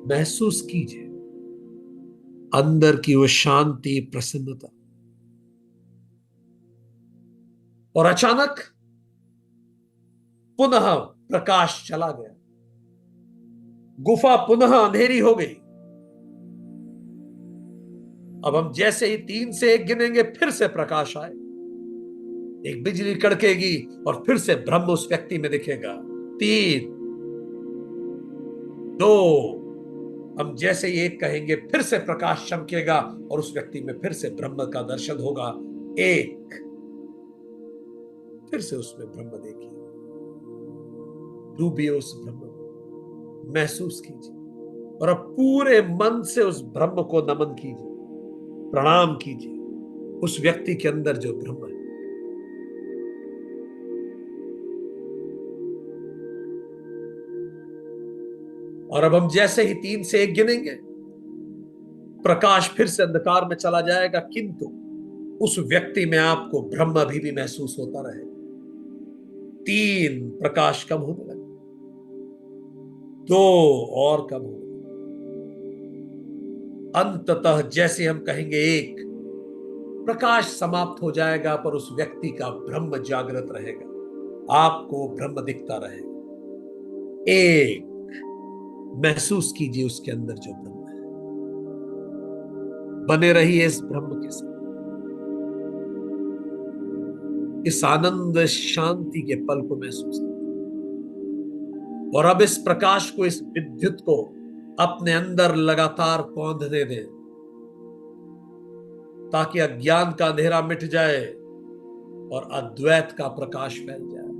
महसूस कीजिए अंदर की वो शांति, प्रसन्नता। और अचानक पुनः प्रकाश चला गया, गुफा पुनः अंधेरी हो गई। अब हम जैसे ही 3 से 1 गिनेंगे, फिर से प्रकाश आए, एक बिजली कड़केगी और फिर से ब्रह्म उस व्यक्ति में दिखेगा। 3, 2, हम जैसे ही 1 कहेंगे, फिर से प्रकाश चमकेगा और उस व्यक्ति में फिर से ब्रह्म का दर्शन होगा। 1, फिर से उसमें ब्रह्म देखिए, डूबिए उस ब्रह्म में, महसूस कीजिए और अब पूरे मन से उस ब्रह्म को नमन कीजिए, प्रणाम कीजिए उस व्यक्ति के अंदर जो ब्रह्म है। और अब हम जैसे ही 3 से 1 गिनेंगे, प्रकाश फिर से अंधकार में चला जाएगा, किंतु उस व्यक्ति में आपको ब्रह्म अभी भी महसूस होता रहेगा। 3, प्रकाश कम होने लगा, 2 और कम होने लगा। अंततः जैसे हम कहेंगे 1, प्रकाश समाप्त हो जाएगा, पर उस व्यक्ति का ब्रह्म जागृत रहेगा, आपको ब्रह्म दिखता रहेगा। 1, महसूस कीजिए उसके अंदर जो ब्रह्म है, बने रहिए इस ब्रह्म के साथ, इस आनंद, शांति के पल को महसूस कीजिए। और अब इस प्रकाश को, इस विद्युत को अपने अंदर लगातार कौंधने दें, ताकि अज्ञान का अंधेरा मिट जाए और अद्वैत का प्रकाश फैल जाए।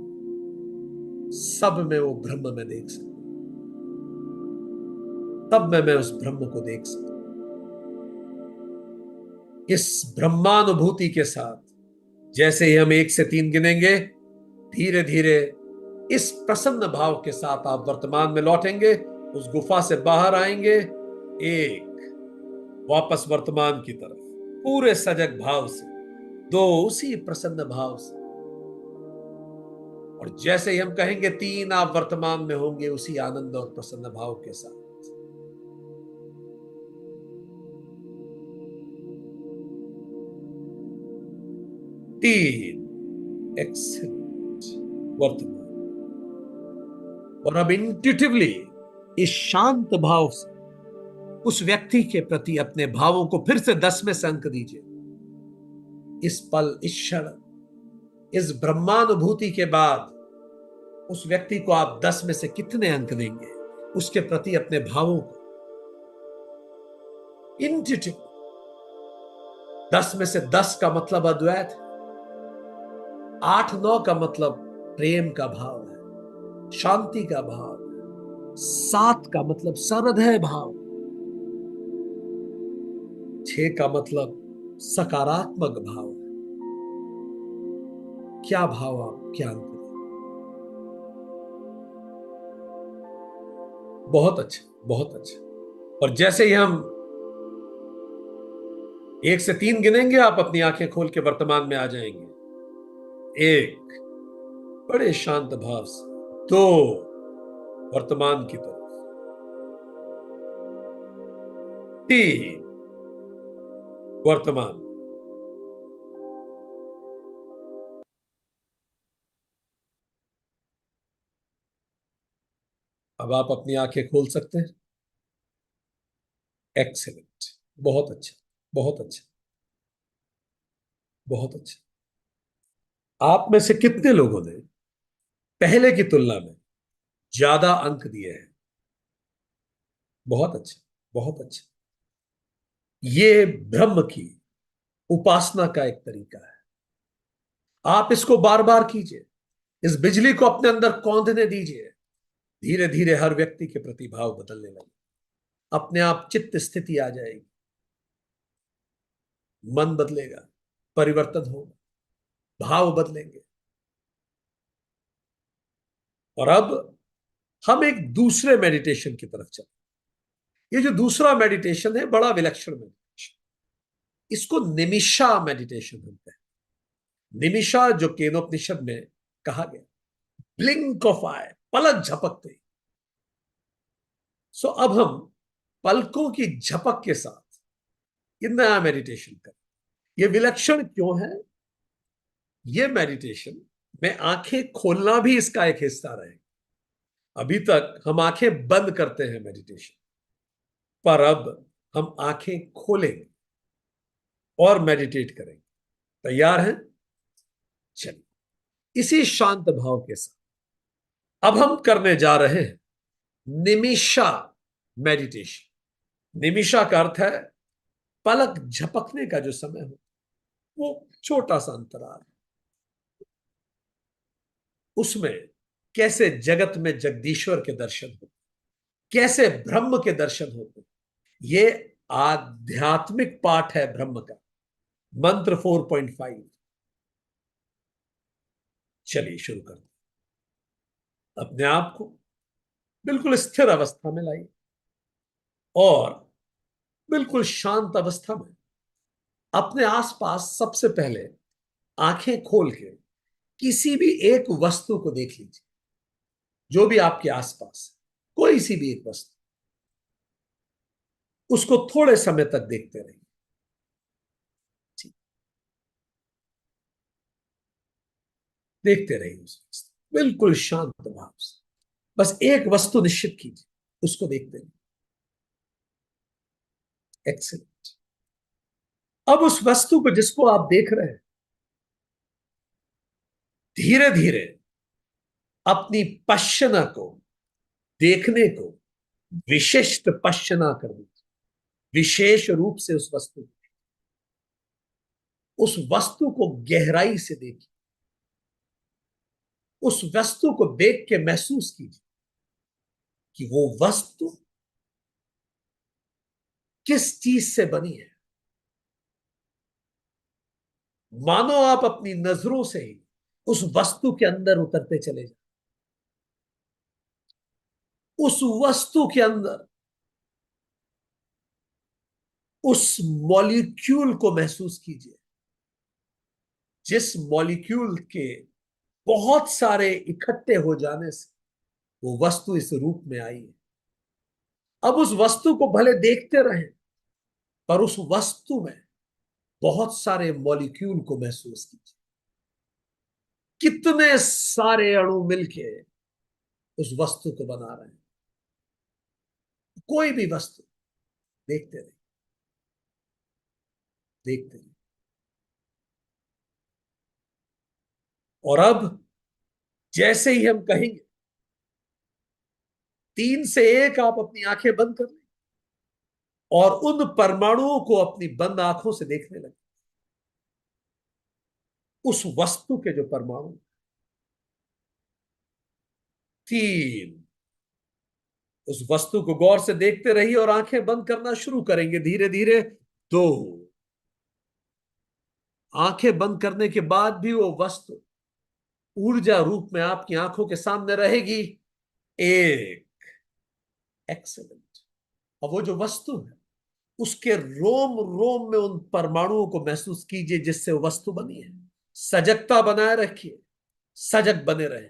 सब में वो ब्रह्म में देख सकता, तब मैं उस ब्रह्म को देख सकता। इस ब्रह्मानुभूति के साथ जैसे ही हम 1 से 3 गिनेंगे, धीरे धीरे इस प्रसन्न भाव के साथ आप वर्तमान में लौटेंगे, उस गुफा से बाहर आएंगे। 1, वापस वर्तमान की तरफ पूरे सजग भाव से। 2, उसी प्रसन्न भाव से। और जैसे ही हम कहेंगे 3, आप वर्तमान में होंगे उसी आनंद और प्रसन्न भाव के साथ। एक्सेलेंट, वर्तमान। और अब इंट्यूटिवली इस शांत भाव से उस व्यक्ति के प्रति अपने भावों को फिर से 10 में से अंक दीजिए। इस पल, इस क्षण, इस ब्रह्मानुभूति के बाद उस व्यक्ति को आप 10 में से कितने अंक देंगे? उसके प्रति अपने भावों को इंट्यूटिव। 10 में से 10 का मतलब अद्वैत है, 8, 9 का मतलब प्रेम का भाव है, शांति का भाव है, 7 का मतलब सहृदय भाव, 6 का मतलब सकारात्मक भाव है। क्या भाव आप क्या अंक दें? बहुत अच्छा, बहुत अच्छा। और जैसे ही हम 1 से 3 गिनेंगे, आप अपनी आंखें खोल के वर्तमान में आ जाएंगे। 1, बड़े शांत भाव से। 2, वर्तमान की तरफ। 3, वर्तमान। अब आप अपनी आंखें खोल सकते हैं। एक्सेलेंट, बहुत अच्छा, बहुत अच्छा, बहुत अच्छा। आप में से कितने लोगों ने पहले की तुलना में ज्यादा अंक दिए हैं? बहुत अच्छा, बहुत अच्छा। ये ब्रह्म की उपासना का एक तरीका है। आप इसको बार बार कीजिए, इस बिजली को अपने अंदर कौंधने दीजिए। धीरे धीरे हर व्यक्ति के प्रति भाव बदलने लगे, अपने आप चित्त स्थिति आ जाएगी, मन बदलेगा, परिवर्तन होगा, भाव बदलेंगे। और अब हम एक दूसरे मेडिटेशन की तरफ चले। ये जो दूसरा मेडिटेशन है बड़ा विलक्षण मेडिटेशन, इसको निमिषा मेडिटेशन हम कहते हैं। निमिषा जो केनोपनिषद में कहा गया, ब्लिंक ऑफ आई, पलक झपकते। सो अब हम पलकों की झपक के साथ ये नया मेडिटेशन करें। ये विलक्षण क्यों है? ये मेडिटेशन में आंखें खोलना भी इसका एक हिस्सा रहेगा। अभी तक हम आंखें बंद करते हैं मेडिटेशन, पर अब हम आंखें खोलेंगे और मेडिटेट करेंगे। तैयार हैं? चलिए, इसी शांत भाव के साथ अब हम करने जा रहे हैं निमिषा मेडिटेशन। निमिषा का अर्थ है पलक झपकने का जो समय हो, वो छोटा सा अंतराल, उसमें कैसे जगत में जगदीश्वर के दर्शन होते, कैसे ब्रह्म के दर्शन होते। ये आध्यात्मिक पाठ है ब्रह्म का, मंत्र 4.5। चलिए शुरू करते हैं। अपने आप को बिल्कुल स्थिर अवस्था में लाइए और बिल्कुल शांत अवस्था में अपने आसपास सबसे पहले आंखें खोल के किसी भी एक वस्तु को देख लीजिए, जो भी आपके आसपास, कोई सी भी एक वस्तु, उसको थोड़े समय तक देखते रहिए। देखते रहिए उस वस्तु, बिल्कुल शांत भाव से। बस एक वस्तु निश्चित कीजिए, उसको देखते रहिए। एक्सीलेंट। अब उस वस्तु को जिसको आप देख रहे हैं, धीरे धीरे अपनी पश्चना को, देखने को विशिष्ट पश्चना कर दीजिए। विशेष रूप से उस वस्तु को गहराई से देखिए। उस वस्तु को देख के महसूस कीजिए कि वो वस्तु किस चीज से बनी है। मानो आप अपनी नजरों से ही उस वस्तु के अंदर उतरते चले जाए। उस वस्तु के अंदर उस मॉलिक्यूल को महसूस कीजिए, जिस मॉलिक्यूल के बहुत सारे इकट्ठे हो जाने से वो वस्तु इस रूप में आई है। अब उस वस्तु को भले देखते रहें, पर उस वस्तु में बहुत सारे मॉलिक्यूल को महसूस कीजिए। कितने सारे अणु मिलके उस वस्तु को बना रहे हैं। कोई भी वस्तु देखते रहिए, देखते रहिए। और अब जैसे ही हम कहेंगे 3 से 1, आप अपनी आंखें बंद कर लें और उन परमाणुओं को अपनी बंद आंखों से देखने लगे। उस वस्तु के जो परमाणु, 3, उस वस्तु को गौर से देखते रहिए और आंखें बंद करना शुरू करेंगे धीरे धीरे। 2, आंखें बंद करने के बाद भी वो वस्तु ऊर्जा रूप में आपकी आंखों के सामने रहेगी। 1, एक्सेलेंट। और वो जो वस्तु है, उसके रोम रोम में उन परमाणुओं को महसूस कीजिए जिससे वो वस्तु बनी है। सजगता बनाए रखिए, सजग बने रहे।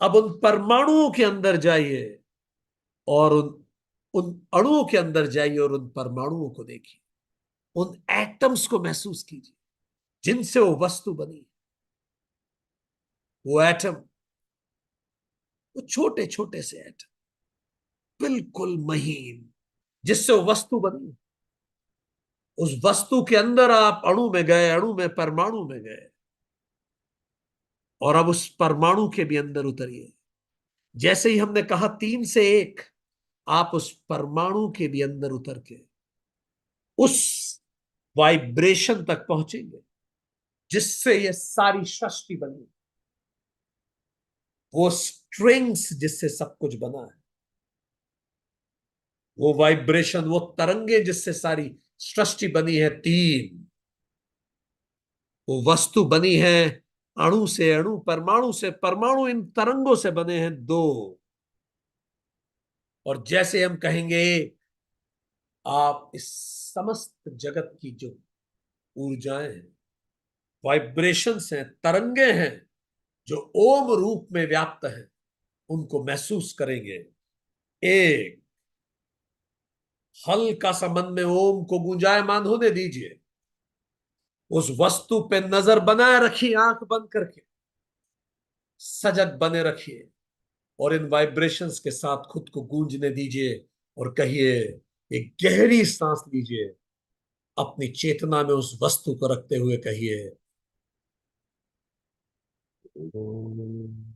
अब उन परमाणुओं के अंदर जाइए और उन उन अणुओं के अंदर जाइए और उन परमाणुओं को देखिए। उन एटम्स को महसूस कीजिए जिनसे वो वस्तु बनी। वो एटम, वो छोटे छोटे से एटम, बिल्कुल महीन, जिससे वो वस्तु बनी। उस वस्तु के अंदर आप अणु में गए, अणु में परमाणु में गए, और अब उस परमाणु के भी अंदर उतरिए। जैसे ही हमने कहा 3 से 1, आप उस परमाणु के भी अंदर उतर के उस वाइब्रेशन तक पहुंचेंगे जिससे ये सारी सृष्टि बनी। वो स्ट्रिंग्स जिससे सब कुछ बना है, वो वाइब्रेशन, वो तरंगे जिससे सारी सृष्टि बनी है तीन, वो वस्तु बनी है अणु से अणु, परमाणु से परमाणु, इन तरंगों से बने हैं दो। और जैसे हम कहेंगे आप इस समस्त जगत की जो ऊर्जाएं हैं, वाइब्रेशंस हैं, तरंगे हैं, जो ओम रूप में व्याप्त हैं, उनको महसूस करेंगे। एक हल्का सा मन में ओम को गुंजायमान होने दीजिए, उस वस्तु पे नजर बनाए रखिए, आंख बंद करके सजग बने रखिए, और इन वाइब्रेशंस के साथ खुद को गूंजने दीजिए और कहिए, एक गहरी सांस लीजिए, अपनी चेतना में उस वस्तु को रखते हुए कहिए, ओम।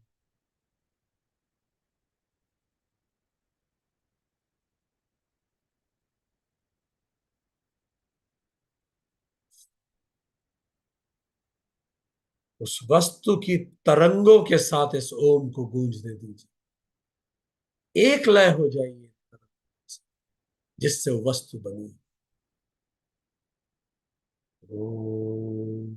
उस वस्तु की तरंगों के साथ इस ओम को गूंजने दीजिए, एक लय हो जाइए जिससे वो वस्तु बनी। ओम।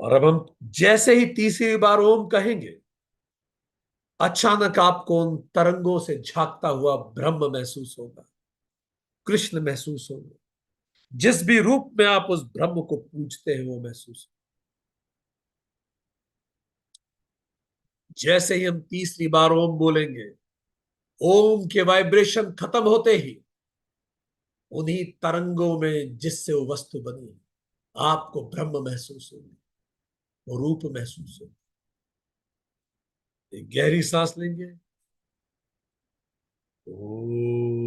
और अब हम जैसे ही तीसरी बार ओम कहेंगे, अचानक आपको उन तरंगों से झांकता हुआ ब्रह्म महसूस होगा, कृष्ण महसूस होगा, जिस भी रूप में आप उस ब्रह्म को पूजते हैं वो महसूस होगा। जैसे ही हम तीसरी बार ओम बोलेंगे, ओम के वाइब्रेशन खत्म होते ही उन्हीं तरंगों में जिससे वो वस्तु बनी है, आपको ब्रह्म महसूस होगी, वो रूप महसूस होगा। एक गहरी सांस लेंगे, ओम।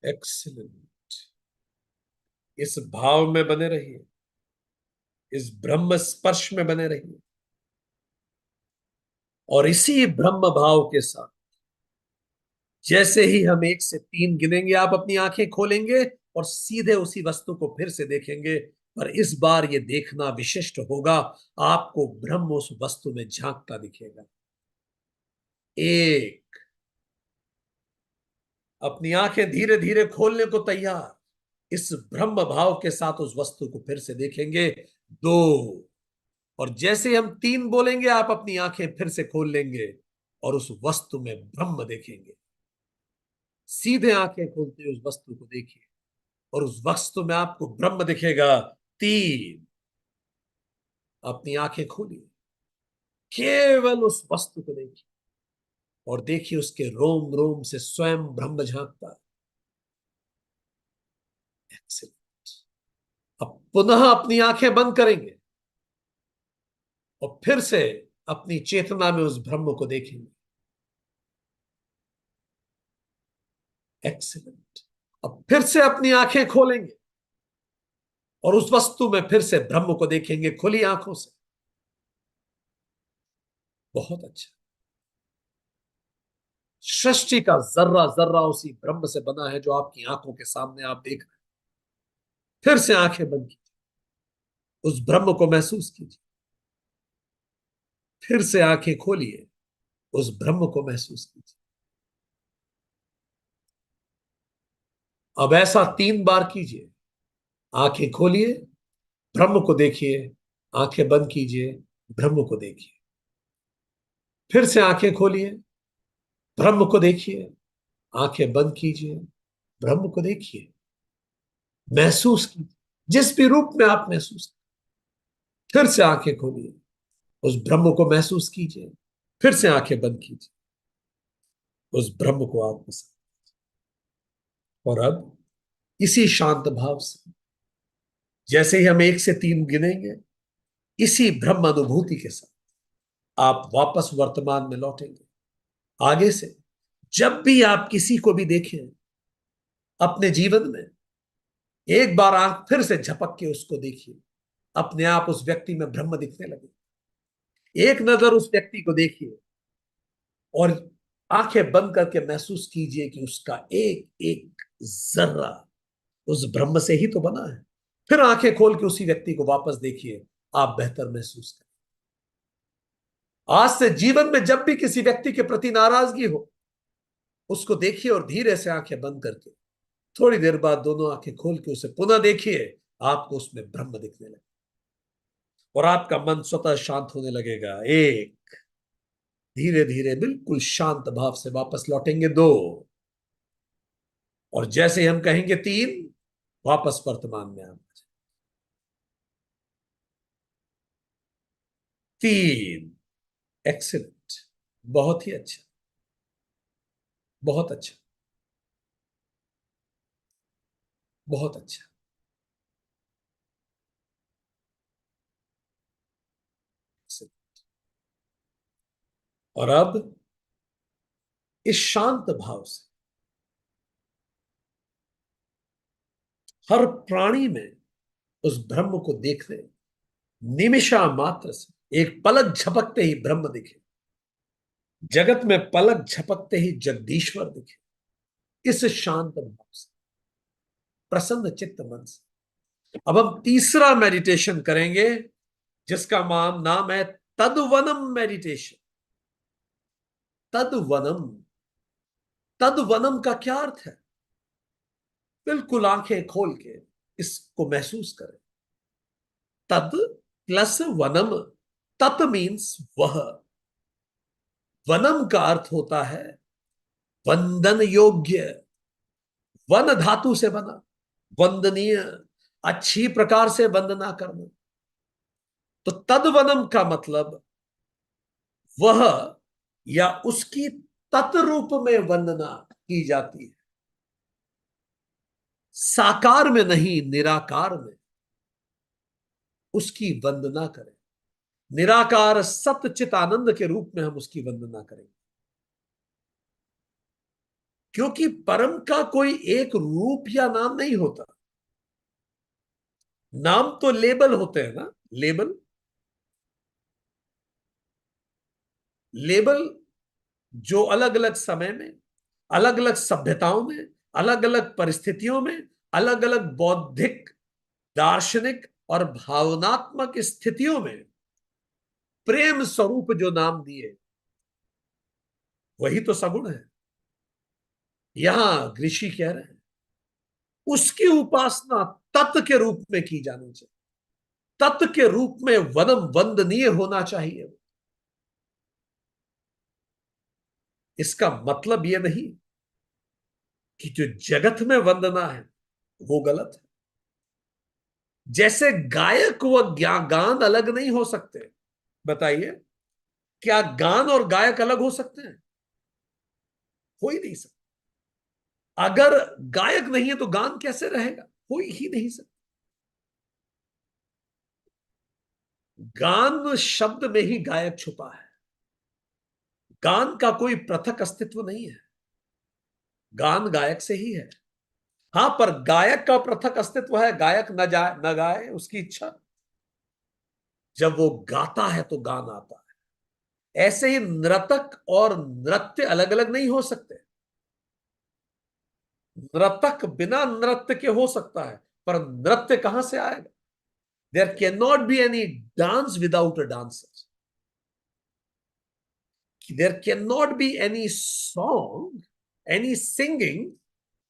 एक्सीलेंट। इस भाव में बने रहिए, इस ब्रह्म स्पर्श में बने रहिए, और इसी ब्रह्म भाव के साथ जैसे ही हम 1 से 3 गिनेंगे, आप अपनी आंखें खोलेंगे और सीधे उसी वस्तु को फिर से देखेंगे। पर इस बार ये देखना विशिष्ट होगा, आपको ब्रह्म उस वस्तु में झांकता दिखेगा। एक, अपनी आंखें धीरे धीरे खोलने को तैयार, इस ब्रह्म भाव के साथ उस वस्तु को फिर से देखेंगे। 2, और जैसे हम 3 बोलेंगे, आप अपनी आंखें फिर से खोल लेंगे और उस वस्तु में ब्रह्म देखेंगे। सीधे आंखें खोलते हुए उस वस्तु को देखिए और उस वस्तु में आपको ब्रह्म दिखेगा। 3, अपनी आंखें खोलिए, केवल उस वस्तु को देखिए और देखिए उसके रोम रोम से स्वयं ब्रह्म झांकता है। एक्सीलेंट। अब पुनः अपनी आंखें बंद करेंगे और फिर से अपनी चेतना में उस ब्रह्म को देखेंगे। एक्सीलेंट। अब फिर से अपनी आंखें खोलेंगे और उस वस्तु में फिर से ब्रह्म को देखेंगे खुली आंखों से। बहुत अच्छा। सृष्टि का जर्रा जर्रा उसी ब्रह्म से बना है जो आपकी आंखों के सामने आप देख रहे हैं। फिर से आंखें बंद कीजिए, उस ब्रह्म को महसूस कीजिए। फिर से आंखें खोलिए, उस ब्रह्म को महसूस कीजिए। अब ऐसा 3 बार कीजिए। आंखें खोलिए, ब्रह्म को देखिए, आंखें बंद कीजिए, ब्रह्म को देखिए। फिर से आंखें खोलिए, ब्रह्म को देखिए, आंखें बंद कीजिए, ब्रह्म को देखिए। महसूस कीजिए जिस भी रूप में आप महसूस कीजिए। फिर से आंखें खोलिए, उस ब्रह्म को महसूस कीजिए। फिर से आंखें बंद कीजिए, उस ब्रह्म को आप पसंद। और अब इसी शांत भाव से जैसे ही हम 1 से 3 गिनेंगे, इसी ब्रह्म अनुभूति के साथ आप वापस वर्तमान में लौटेंगे। आगे से जब भी आप किसी को भी देखें अपने जीवन में, एक बार आंख फिर से झपक के उसको देखिए, अपने आप उस व्यक्ति में ब्रह्म दिखने लगे। एक नजर उस व्यक्ति को देखिए और आंखें बंद करके महसूस कीजिए कि उसका एक एक जर्रा उस ब्रह्म से ही तो बना है। फिर आंखें खोल के उसी व्यक्ति को वापस देखिए, आप बेहतर महसूस करें। आज से जीवन में जब भी किसी व्यक्ति के प्रति नाराजगी हो, उसको देखिए और धीरे से आंखें बंद करके थोड़ी देर बाद दोनों आंखें खोल के उसे पुनः देखिए, आपको उसमें ब्रह्म दिखने लगे और आपका मन स्वतः शांत होने लगेगा। एक, धीरे धीरे बिल्कुल शांत भाव से वापस लौटेंगे। दो, और जैसे ही हम कहेंगे तीन, वापस वर्तमान में आना। तीन, एक्सीलेंट, बहुत ही अच्छा, बहुत अच्छा, बहुत अच्छा। excellent। और अब इस शांत भाव से हर प्राणी में उस ब्रह्म को देखने, निमिषा मात्र से एक पलक झपकते ही ब्रह्म दिखे, जगत में पलक झपकते ही जगदीश्वर दिखे। इस शांत भाव से, प्रसन्न चित्त मन से अब हम तीसरा मेडिटेशन करेंगे, जिसका नाम है तद्वनम मेडिटेशन। तद्वनम, तद्वनम का क्या अर्थ है? बिल्कुल आंखें खोल के इसको महसूस करें। तद प्लस वनम, तत् मीन्स वह, वनम का अर्थ होता है वंदन योग्य, वन धातु से बना, वंदनीय, अच्छी प्रकार से वंदना करना। तो तद्वनम का मतलब वह या उसकी तत्रूप में वंदना की जाती है, साकार में नहीं, निराकार में उसकी वंदना करें। निराकार सत चित आनंद के रूप में हम उसकी वंदना करेंगे, क्योंकि परम का कोई एक रूप या नाम नहीं होता। नाम तो लेबल होते हैं ना, लेबल, लेबल जो अलग अलग समय में, अलग अलग सभ्यताओं में, अलग अलग परिस्थितियों में, अलग अलग बौद्धिक, दार्शनिक और भावनात्मक स्थितियों में प्रेम स्वरूप जो नाम दिए, वही तो सगुण है। यहां ऋषि कह रहे हैं उसकी उपासना तत्व के रूप में की जानी चाहिए, तत्व के रूप में वनम वंदनीय होना चाहिए। इसका मतलब यह नहीं कि जो जगत में वंदना है वो गलत है। जैसे गायक व गान अलग नहीं हो सकते, बताइए, क्या गान और गायक अलग हो सकते हैं? हो ही नहीं सकते। अगर गायक नहीं है तो गान कैसे रहेगा? हो ही नहीं सकता। गान शब्द में ही गायक छुपा है। गान का कोई पृथक अस्तित्व नहीं है, गान गायक से ही है। हां, पर गायक का पृथक अस्तित्व है, गायक न जाए न गाए उसकी इच्छा। जब वो गाता है तो गान आता है। ऐसे ही नर्तक और नृत्य अलग अलग नहीं हो सकते। नर्तक बिना नृत्य के हो सकता है, पर नृत्य कहां से आएगा? There can not be any dance without a dancer. There can not be any song, any singing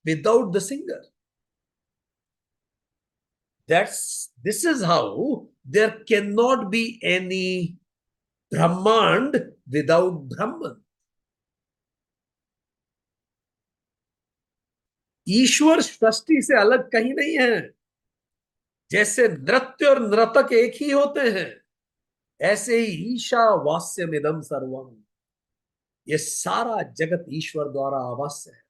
without the singer. This is how there cannot be any Brahmand without Brahman. ईश्वर सृष्टि से अलग कहीं नहीं है। जैसे नृत्य और नर्तक एक ही होते हैं, ऐसे ही ईशावास्यमिदं सर्वम, ये सारा जगत ईश्वर द्वारा आवास्य है।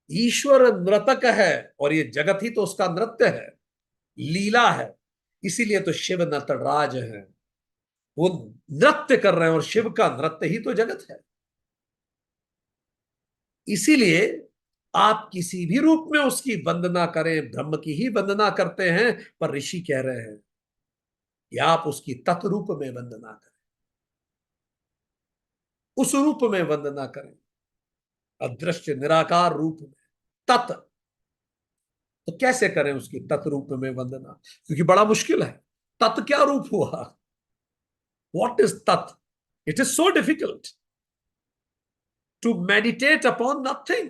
ईश्वर नर्तक है और ये जगत ही तो उसका नृत्य है, लीला है। इसीलिए तो शिव नटराज है, वो नृत्य कर रहे हैं और शिव का नृत्य ही तो जगत है। इसीलिए आप किसी भी रूप में उसकी वंदना करें, ब्रह्म की ही वंदना करते हैं, पर ऋषि कह रहे हैं कि आप उसकी तत्रूप में वंदना करें, उस रूप में वंदना करें, अदृश्य निराकार रूप में, तत्। तो कैसे करें उसकी तत्रूप में वंदना? क्योंकि बड़ा मुश्किल है। तत् क्या रूप हुआ? व्हाट इज तत्? It is so difficult to meditate upon nothing.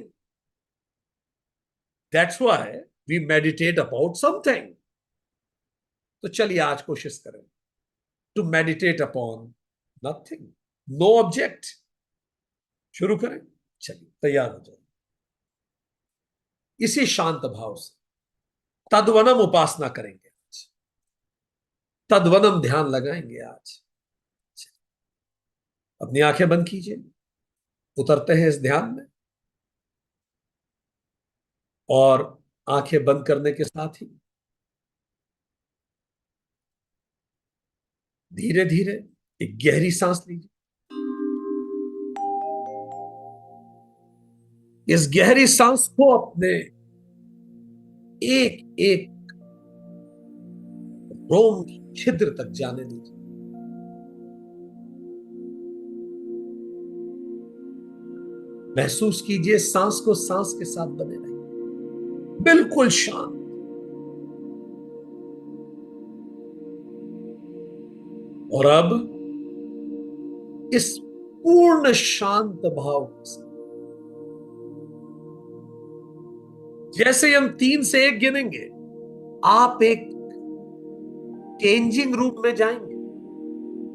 That's why we meditate about something. तो चलिए आज कोशिश करें to meditate upon nothing, no object. शुरू करें। चलिए तैयार हो जाए इसी शांत भाव से। तद्वनम उपासना करेंगे आज, तद्वनम ध्यान लगाएंगे आज। अपनी आंखें बंद कीजिए, उतरते हैं इस ध्यान में। और आंखें बंद करने के साथ ही धीरे धीरे एक गहरी सांस लीजिए। इस गहरी सांस को अपने एक एक रोम छिद्र तक जाने दीजिए। महसूस कीजिए सांस को सांस के साथ बने रहिए, बिल्कुल शांत। और अब इस पूर्ण शांत भाव से जैसे हम 3 से 1 गिनेंगे, आप एक चेंजिंग रूम में जाएंगे,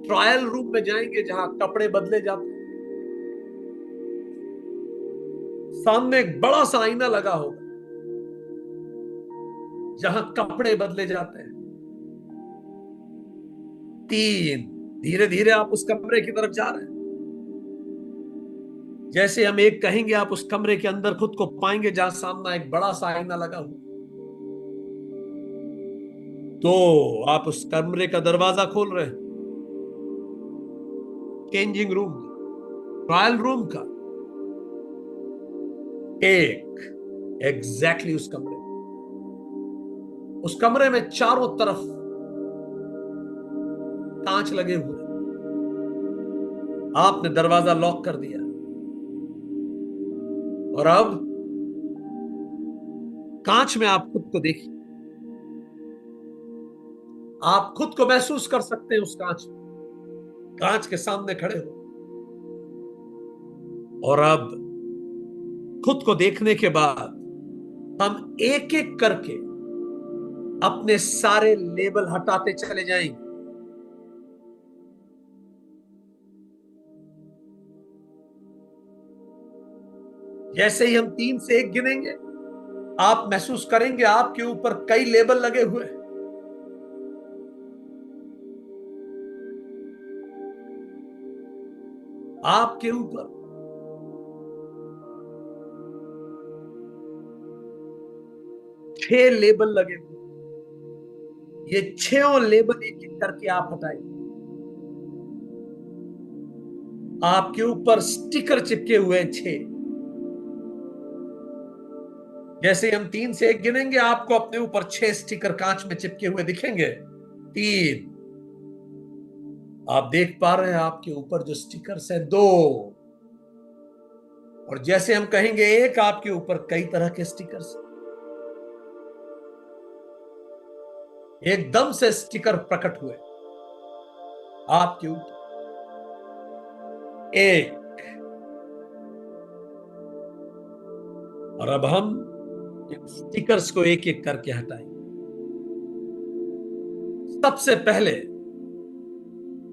ट्रायल रूम में जाएंगे, जहां कपड़े बदले जाते हैं। सामने एक बड़ा सा आईना लगा होगा जहां कपड़े बदले जाते हैं। 3, धीरे धीरे आप उस कमरे की तरफ जा रहे हैं। जैसे हम 1 कहेंगे, आप उस कमरे के अंदर खुद को पाएंगे जहां सामने एक बड़ा सा आईना लगा हुआ। तो आप उस कमरे का दरवाजा खोल रहे हैं, चेंजिंग रूम, ट्रायल रूम का। एक एग्जैक्टली उस कमरे में चारों तरफ कांच लगे हुए। आपने दरवाजा लॉक कर दिया और अब कांच में आप खुद को देखिए। आप खुद को महसूस कर सकते हैं उस कांच के सामने खड़े हो। और अब खुद को देखने के बाद हम एक एक करके अपने सारे लेबल हटाते चले जाएंगे। जैसे ही हम 3 से 1 गिनेंगे, आप महसूस करेंगे आपके ऊपर कई लेबल लगे हुए हैं। आपके ऊपर छह लेबल लगे हुए। ये 6 लेबल एक एक करके आप हटाएंगे। आपके ऊपर स्टिकर चिपके हुए हैं 6। जैसे हम 3 से 1 गिनेंगे, आपको अपने ऊपर 6 स्टिकर कांच में चिपके हुए दिखेंगे। 3, आप देख पा रहे हैं आपके ऊपर जो स्टिकर्स हैं 2। और जैसे हम कहेंगे 1, आपके ऊपर कई तरह के स्टिकर्स। एकदम से स्टिकर प्रकट हुए आपके ऊपर। 1। और अब हम इन स्टिकर्स को एक एक करके हटाएंगे। सबसे पहले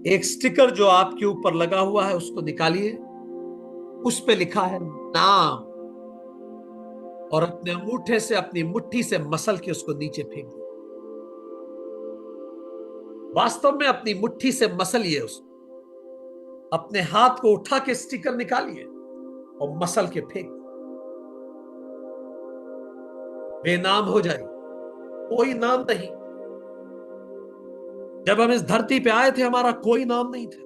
एक स्टिकर जो आपके ऊपर लगा हुआ है उसको निकालिए। उस पे लिखा है नाम, और अपने अंगूठे से अपनी मुट्ठी से मसल के उसको नीचे फेंक दिए। वास्तव में अपनी मुट्ठी से मसलिए उसको। अपने हाथ को उठा के स्टिकर निकालिए और मसल के फेंक दिए। बेनाम हो जाए, कोई नाम नहीं। जब हम इस धरती पे आए थे हमारा कोई नाम नहीं था।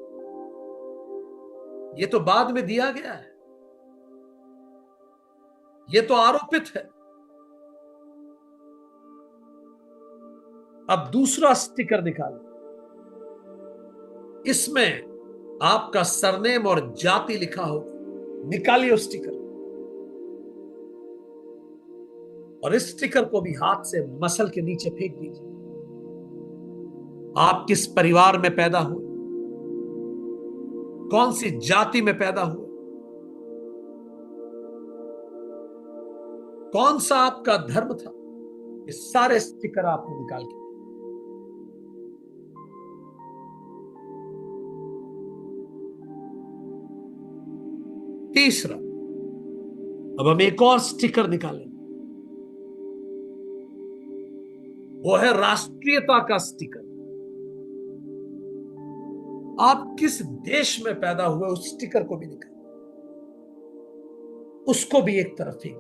ये तो बाद में दिया गया है। ये तो आरोपित है। अब दूसरा स्टिकर निकालें, इसमें आपका सरनेम और जाति लिखा हो। निकालिए उस स्टिकर, और इस स्टिकर को भी हाथ से मसल के नीचे फेंक दीजिए। आप किस परिवार में पैदा हुए, कौन सी जाति में पैदा हुए, कौन सा आपका धर्म था, ये सारे स्टिकर आपने निकाल के। तीसरा, अब हम एक और स्टिकर निकालें, वो है राष्ट्रीयता का स्टिकर। आप किस देश में पैदा हुए, उस स्टिकर को भी निकालें, उसको भी एक तरफ फेंक।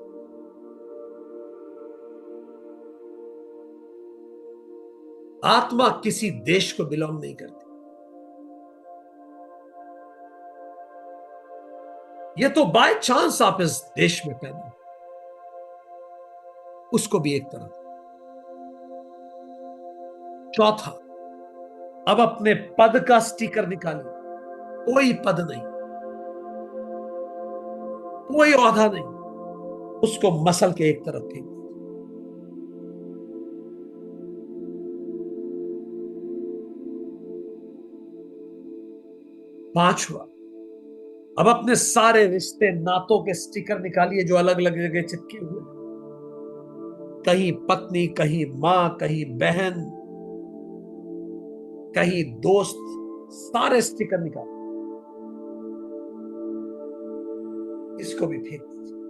आत्मा किसी देश को बिलोंग नहीं करती। ये तो बाय चांस आप इस देश में पैदा हुए, उसको भी एक तरफ। चौथा, अब अपने पद का स्टिकर निकालिए। कोई पद नहीं, कोई ओहदा नहीं, उसको मसल के एक तरफ फेंक। पांचवा, अब अपने सारे रिश्ते नातों के स्टिकर निकालिए जो अलग अलग जगह चिपके हुए, कहीं पत्नी, कहीं मां, कहीं बहन, कहीं दोस्त, सारे स्टिकर निकाल, इसको भी फेंक दीजिए।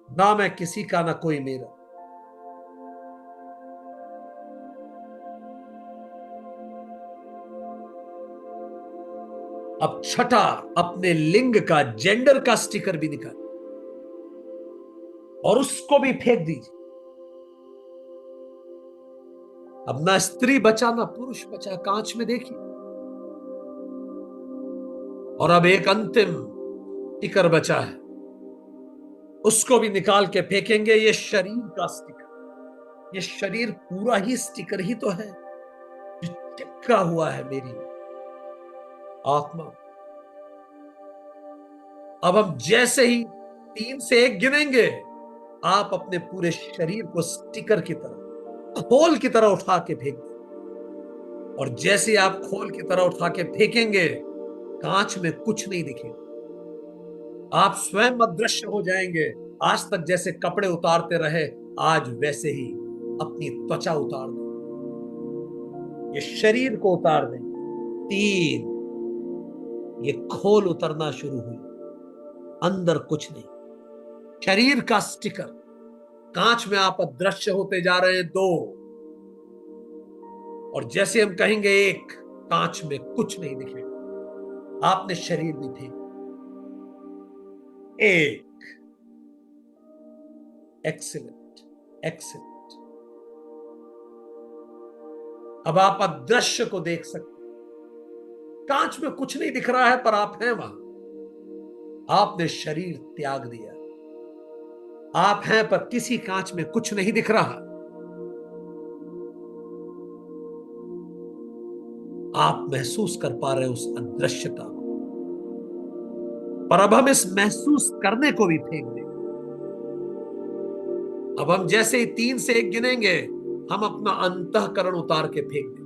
ना मैं किसी का, ना कोई मेरा। अब छठा, अपने लिंग का, जेंडर का स्टिकर भी निकाल और उसको भी फेंक दीजिए। अब ना स्त्री बचा, ना पुरुष बचा, कांच में देखिए। और अब एक अंतिम स्टिकर बचा है, उसको भी निकाल के फेंकेंगे। ये शरीर का स्टिकर, ये शरीर पूरा ही स्टिकर ही तो है जो चिपका हुआ है मेरी आत्मा। अब हम जैसे ही 3 से 1 गिनेंगे, आप अपने पूरे शरीर को स्टिकर की तरह, खोल की तरह उठा के फेंक दें। और जैसे ही आप खोल की तरह उठा के फेंकेंगे, कांच में कुछ नहीं दिखेगा। आप स्वयं अदृश्य हो जाएंगे। आज तक जैसे कपड़े उतारते रहे, आज वैसे ही अपनी त्वचा उतार दें, ये शरीर को उतार दें। 3, ये खोल उतरना शुरू हुई, अंदर कुछ नहीं, शरीर का स्टिकर। कांच में आप अदृश्य होते जा रहे हैं। 2, और जैसे हम कहेंगे 1, कांच में कुछ नहीं दिखेगा। आपने शरीर भी फेंक। 1, एक्सीलेंट, एक्सीलेंट। अब आप अदृश्य को देख सकते हैं। कांच में कुछ नहीं दिख रहा है, पर आप हैं वहां। आपने शरीर त्याग दिया। आप हैं, पर किसी कांच में कुछ नहीं दिख रहा। आप महसूस कर पा रहे उस अदृश्यता को। पर अब हम इस महसूस करने को भी फेंक दें। अब हम जैसे ही 3 से 1 गिनेंगे, हम अपना अंतःकरण उतार के फेंक दें।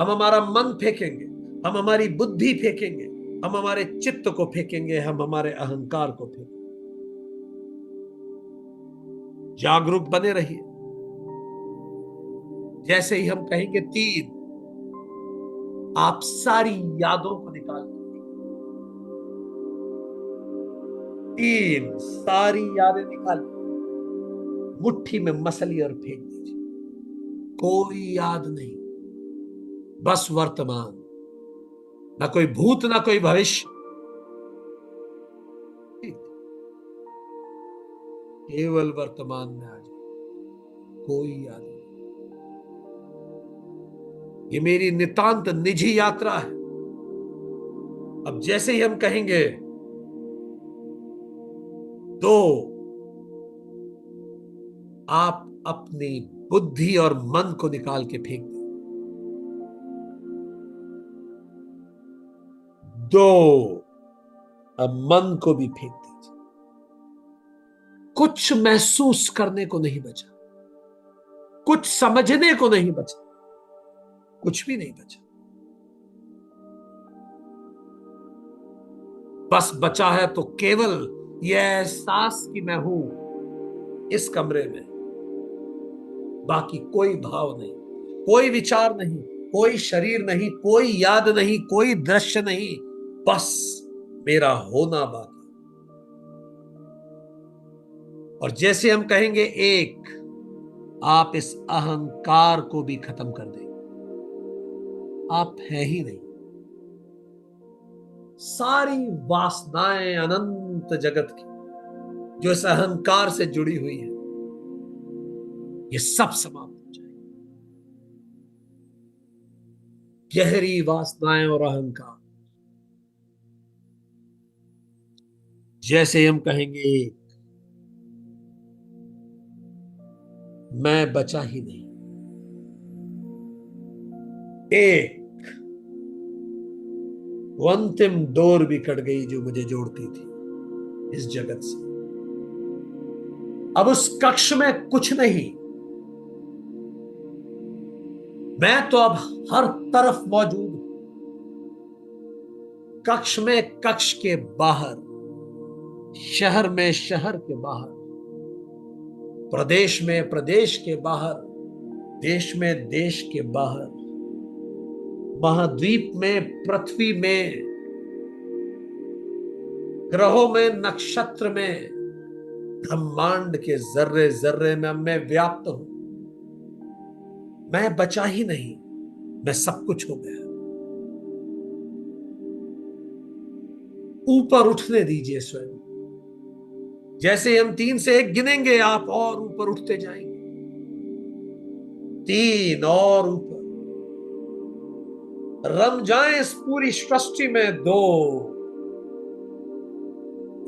हम हमारा मन फेंकेंगे, हम हमारी बुद्धि फेंकेंगे, हम हमारे चित्त को फेंकेंगे, हम हमारे अहंकार को फेंकेंगे। जागरूक बने रहिए। जैसे ही हम कहेंगे 3, आप सारी यादों को निकाल दीजिए। 3, सारी यादें निकाल मुट्ठी में मसलिए और फेंक दीजिए। कोई याद नहीं, बस वर्तमान। ना कोई भूत, ना कोई भविष्य, केवल वर्तमान में आ जाए। कोई याद नहीं। ये मेरी नितांत निजी यात्रा है। अब जैसे ही हम कहेंगे दो, आप अपनी बुद्धि और मन को निकाल के फेंक दें। दो, अब मन को भी फेंक दीजिए। कुछ महसूस करने को नहीं बचा, कुछ समझने को नहीं बचा, कुछ भी नहीं बचा। बस बचा है तो केवल यह एहसास कि मैं हूं इस कमरे में। बाकी कोई भाव नहीं, कोई विचार नहीं, कोई शरीर नहीं, कोई याद नहीं, कोई दृश्य नहीं, बस मेरा होना बाकी। और जैसे हम कहेंगे एक, आप इस अहंकार को भी खत्म कर देंगे। आप है ही नहीं। सारी वासनाएं अनंत जगत की जो इस अहंकार से जुड़ी हुई है, ये सब समाप्त हो जाए। गहरी वासनाएं और अहंकार। जैसे हम कहेंगे मैं बचा ही नहीं, एक, वो अंतिम डोर भी कट गई जो मुझे जोड़ती थी इस जगत से। अब उस कक्ष में कुछ नहीं, मैं तो अब हर तरफ मौजूद हूं। कक्ष में कक्ष के बाहर, शहर में शहर के बाहर, प्रदेश में प्रदेश के बाहर, देश में देश के बाहर, महाद्वीप में, पृथ्वी में, ग्रहों में, नक्षत्र में, ब्रह्मांड के जर्रे जर्रे में मैं व्याप्त हूं। मैं बचा ही नहीं, मैं सब कुछ हो गया। ऊपर उठने दीजिए स्वयं। जैसे हम 3 से 1 गिनेंगे, आप और ऊपर उठते जाएंगे। 3 और ऊपर, रम जाएं इस पूरी सृष्टि में। 2,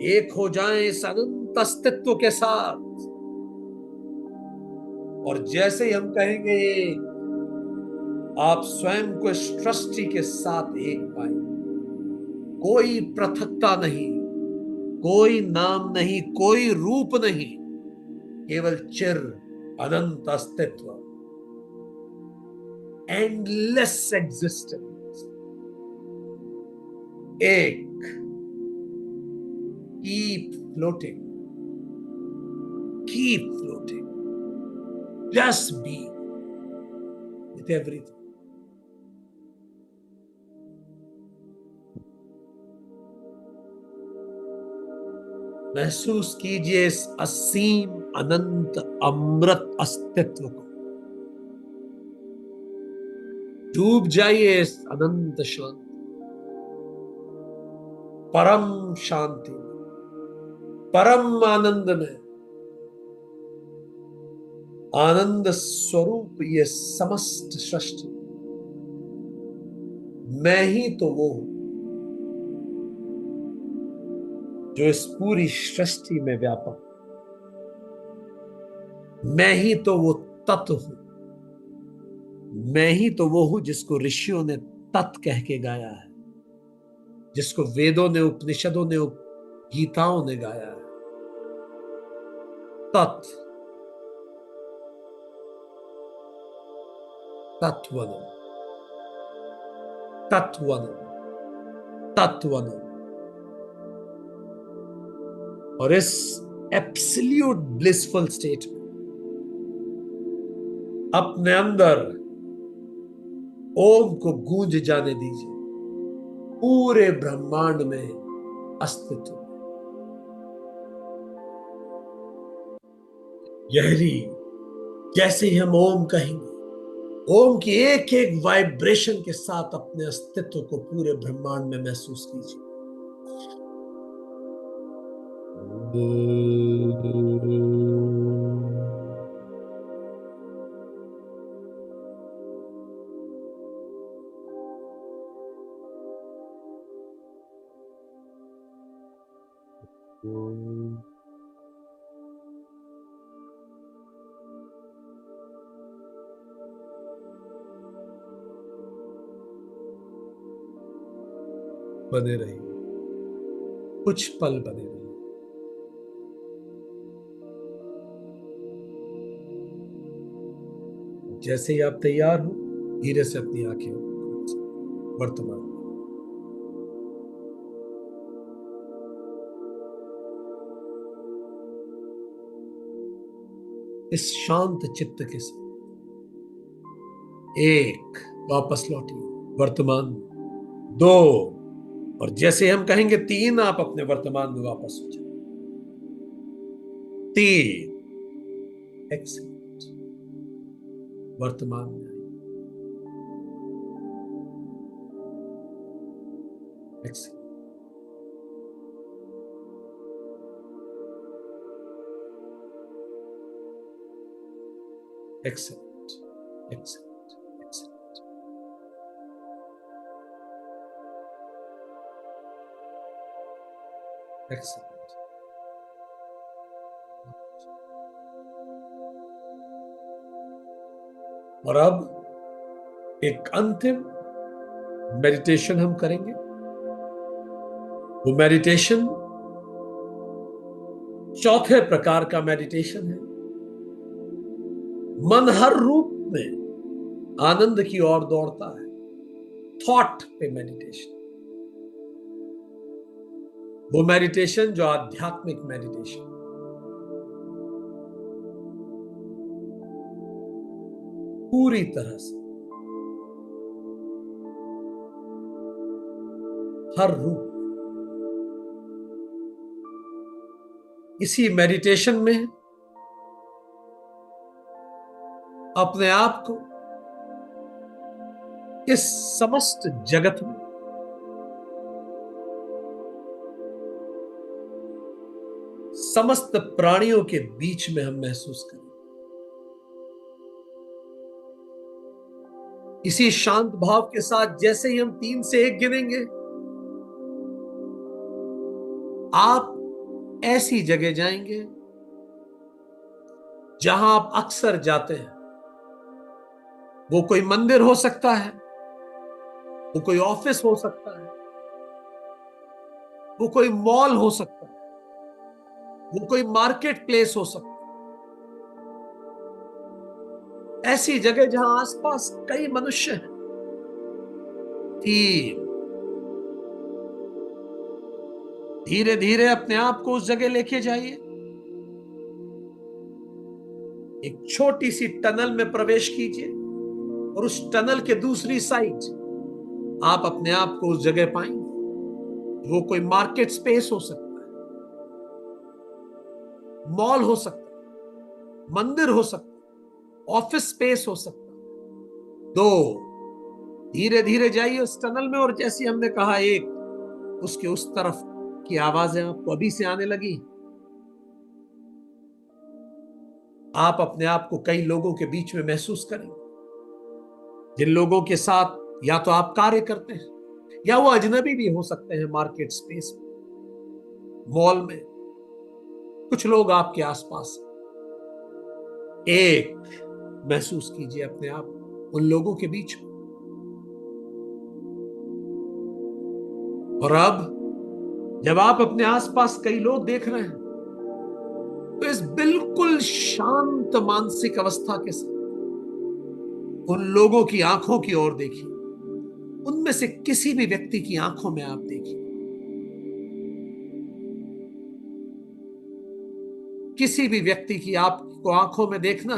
एक हो जाएं इस अनंत अस्तित्व के साथ। और जैसे ही हम कहेंगे एक, आप स्वयं को इस सृष्टि के साथ एक पाएंगे। कोई पृथकता नहीं, कोई नाम नहीं, कोई रूप नहीं, केवल चिर अनंत अस्तित्व, एंडलेस एग्जिस्टेंस। एक, keep floating, keep floating, just be with everything. महसूस कीजिए इस असीम अनंत अमृत अस्तित्व को। डूब जाइए इस अनंत शांति, परम शांति, परम आनंद में। आनंद स्वरूप ये समस्त सृष्टि, मैं ही तो वो हूं जो इस पूरी सृष्टि में व्यापक। मैं ही तो वो तत्व हूं, मैं ही तो वो हूं जिसको ऋषियों ने तत् कह के गाया है, जिसको वेदों ने, उपनिषदों ने, गीताओं ने गाया है। तत्, तत्वनम, तत्वनम, तत्वनम। और इस एब्सोल्यूट ब्लिसफुल स्टेट में अपने अंदर ओम को गूंज जाने दीजिए, पूरे ब्रह्मांड में अस्तित्व। गहरी, जैसे ही हम ओम कहेंगे, ओम की एक एक वाइब्रेशन के साथ अपने अस्तित्व को पूरे ब्रह्मांड में महसूस कीजिए। बने रहिए, कुछ पल बने रहिए। जैसे ही आप तैयार हो, धीरे से अपनी आंखें खोल सकते। वर्तमान में इस शांत चित्त के साथ एक, वापस लौटिए वर्तमान में। दो, और जैसे हम कहेंगे तीन, आप अपने वर्तमान में वापस हो जाए। तीन, एक्सीलेंट, वर्तमान में आइए। Excellent, excellent, excellent, excellent. Excellent. और अब एक अंतिम मेडिटेशन हम करेंगे। वो मेडिटेशन चौथे प्रकार का मेडिटेशन है। मन हर रूप में आनंद की ओर दौड़ता है। थॉट पे मेडिटेशन, वो मेडिटेशन जो आध्यात्मिक मेडिटेशन, पूरी तरह से हर रूप। इसी मेडिटेशन में अपने आप को इस समस्त जगत में समस्त प्राणियों के बीच में हम महसूस करें। इसी शांत भाव के साथ जैसे ही हम 3 से 1 गिनेंगे, आप ऐसी जगह जाएंगे जहां आप अक्सर जाते हैं। वो कोई मंदिर हो सकता है, वो कोई ऑफिस हो सकता है, वो कोई मॉल हो सकता है, वो कोई मार्केट प्लेस हो सकता है। ऐसी जगह जहां आसपास कई मनुष्य हैं। 3, धीरे धीरे अपने आप को उस जगह लेके जाइए। एक छोटी सी टनल में प्रवेश कीजिए और उस टनल के दूसरी साइड आप अपने आप को उस जगह पाएंगे। वो कोई मार्केट स्पेस हो सकता है, मॉल हो सकता है, मंदिर हो सकता है, ऑफिस स्पेस हो सकता है। 2, धीरे धीरे जाइए उस टनल में, और जैसे हमने कहा 1, उसके उस तरफ की आवाजें आपको अभी से आने लगी। आप अपने आप को कई लोगों के बीच में महसूस करेंगे, जिन लोगों के साथ या तो आप कार्य करते हैं या वो अजनबी भी हो सकते हैं। मार्केट स्पेस में, मॉल में कुछ लोग आपके आसपास। 1, महसूस कीजिए अपने आप उन लोगों के बीच में। और अब जब आप अपने आसपास कई लोग देख रहे हैं, तो इस बिल्कुल शांत मानसिक अवस्था के साथ उन लोगों की आंखों की ओर देखिए। उनमें से किसी भी व्यक्ति की आंखों में आप देखिए। किसी भी व्यक्ति की आपको आंखों में देखना,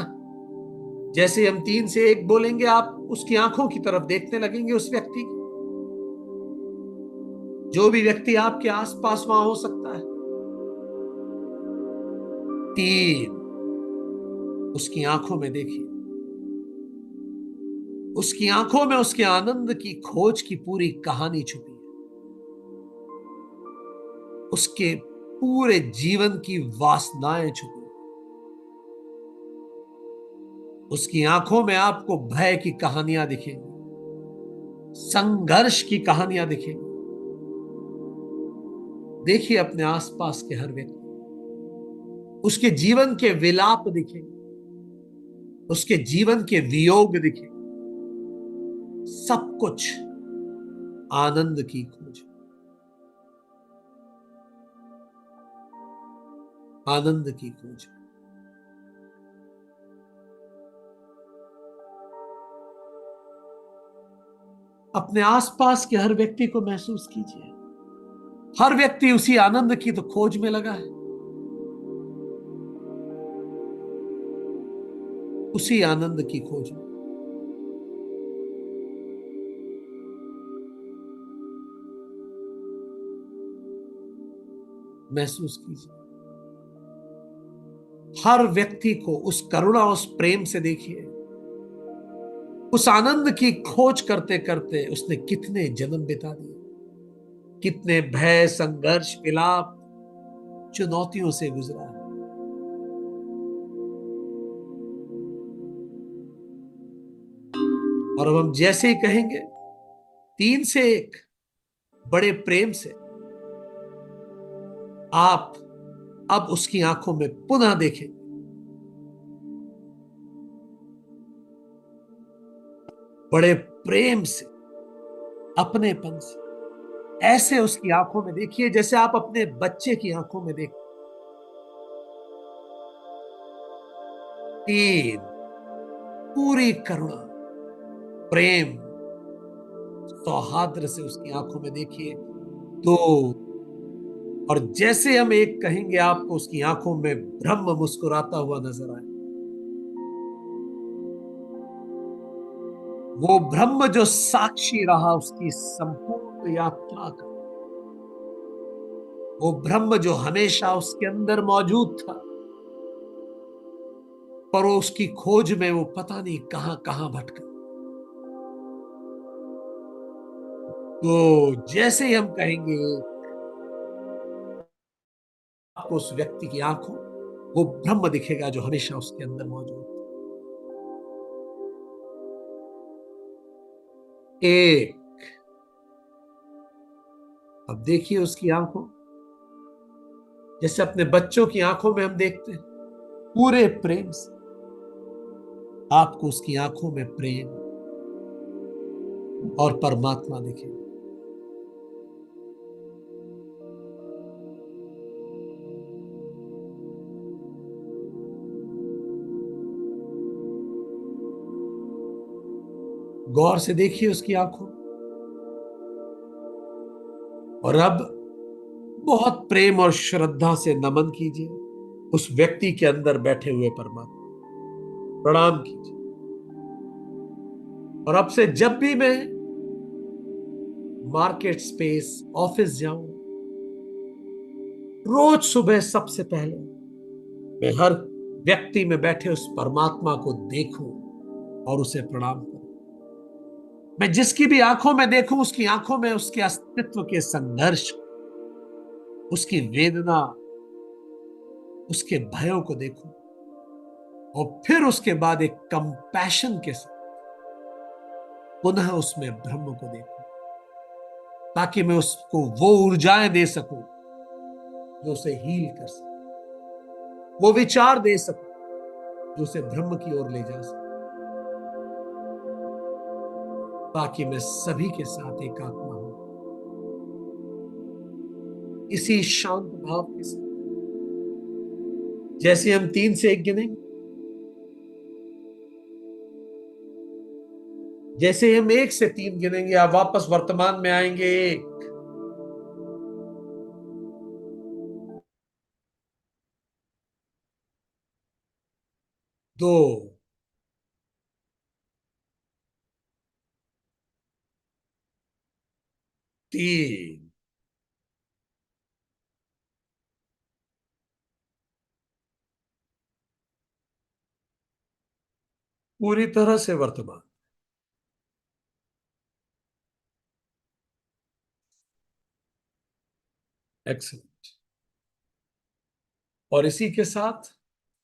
जैसे हम 3 से 1 बोलेंगे, आप उसकी आंखों की तरफ देखने लगेंगे। उस व्यक्ति की, जो भी व्यक्ति आपके आसपास वहां हो सकता है। 3, उसकी आंखों में देखिए। उसकी आंखों में उसके आनंद की खोज की पूरी कहानी छुपी है। उसके पूरे जीवन की वासनाएं छुपी है। उसकी आंखों में आपको भय की कहानियां दिखेंगी, संघर्ष की कहानियां दिखेंगी। देखिए अपने आसपास के हर व्यक्ति, उसके जीवन के विलाप दिखेंगे, उसके जीवन के वियोग दिखेंगे। सब कुछ आनंद की खोज। आनंद की खोज में। अपने आसपास के हर व्यक्ति को महसूस कीजिए, हर व्यक्ति उसी आनंद की तो खोज में लगा है, उसी आनंद की खोज में। महसूस कीजिए, हर व्यक्ति को उस करुणा, उस प्रेम से देखिए। उस आनंद की खोज करते करते उसने कितने जन्म बिता दिए, कितने भय, संघर्ष, विलाप, चुनौतियों से गुजरा है। और अब हम जैसे ही कहेंगे 3 से 1, बड़े प्रेम से आप अब उसकी आंखों में पुनः देखें, बड़े प्रेम से, अपनेपन से, ऐसे उसकी आंखों में देखिए जैसे आप अपने बच्चे की आंखों में देखते। 3, पूरी करुणा, प्रेम, सौहार्द से उसकी आंखों में देखिए। 2, और जैसे हम 1 कहेंगे आपको उसकी आंखों में ब्रह्म मुस्कुराता हुआ नजर आए। वो ब्रह्म जो साक्षी रहा उसकी संपूर्ण यात्रा का, वो ब्रह्म जो हमेशा उसके अंदर मौजूद था, पर वो उसकी खोज में वो पता नहीं कहां कहां भटका। तो जैसे ही हम कहेंगे आपको उस व्यक्ति की आंखों वो ब्रह्म दिखेगा जो हमेशा उसके अंदर मौजूद था। 1, अब देखिए उसकी आंखों जैसे अपने बच्चों की आंखों में हम देखते हैं, पूरे प्रेम से आपको उसकी आंखों में प्रेम और परमात्मा दिखेगा। गौर से देखिए उसकी आंखों, और अब बहुत प्रेम और श्रद्धा से नमन कीजिए उस व्यक्ति के अंदर बैठे हुए परमात्मा, प्रणाम कीजिए। और अब से जब भी मैं मार्केट स्पेस, ऑफिस जाऊं, रोज सुबह सबसे पहले मैं हर व्यक्ति में बैठे उस परमात्मा को देखूं और उसे प्रणाम करूं। मैं जिसकी भी आंखों में देखूं उसकी आंखों में उसके अस्तित्व के संघर्ष, उसकी वेदना, उसके भयों को देखूं, और फिर उसके बाद एक कंपैशन के साथ पुनः उसमें ब्रह्म को देखूं, ताकि मैं उसको वो ऊर्जाएं दे सकूं जो उसे हील कर सके, वो विचार दे सकूं जो उसे ब्रह्म की ओर ले जा सके, ताकि मैं सभी के साथ एकात्मा हूं, इसी शांत भाव के साथ। जैसे हम 3 से 1 गिनेंगे, जैसे हम 1 से 3 गिनेंगे आप वापस वर्तमान में आएंगे। 1, 2, 3, पूरी तरह से वर्तमान। एक्सेलेंट। और इसी के साथ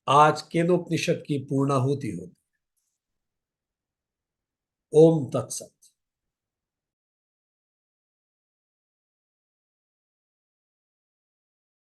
आज केनोपनिषद की पूर्णाहुति होती। ओम तत्सत।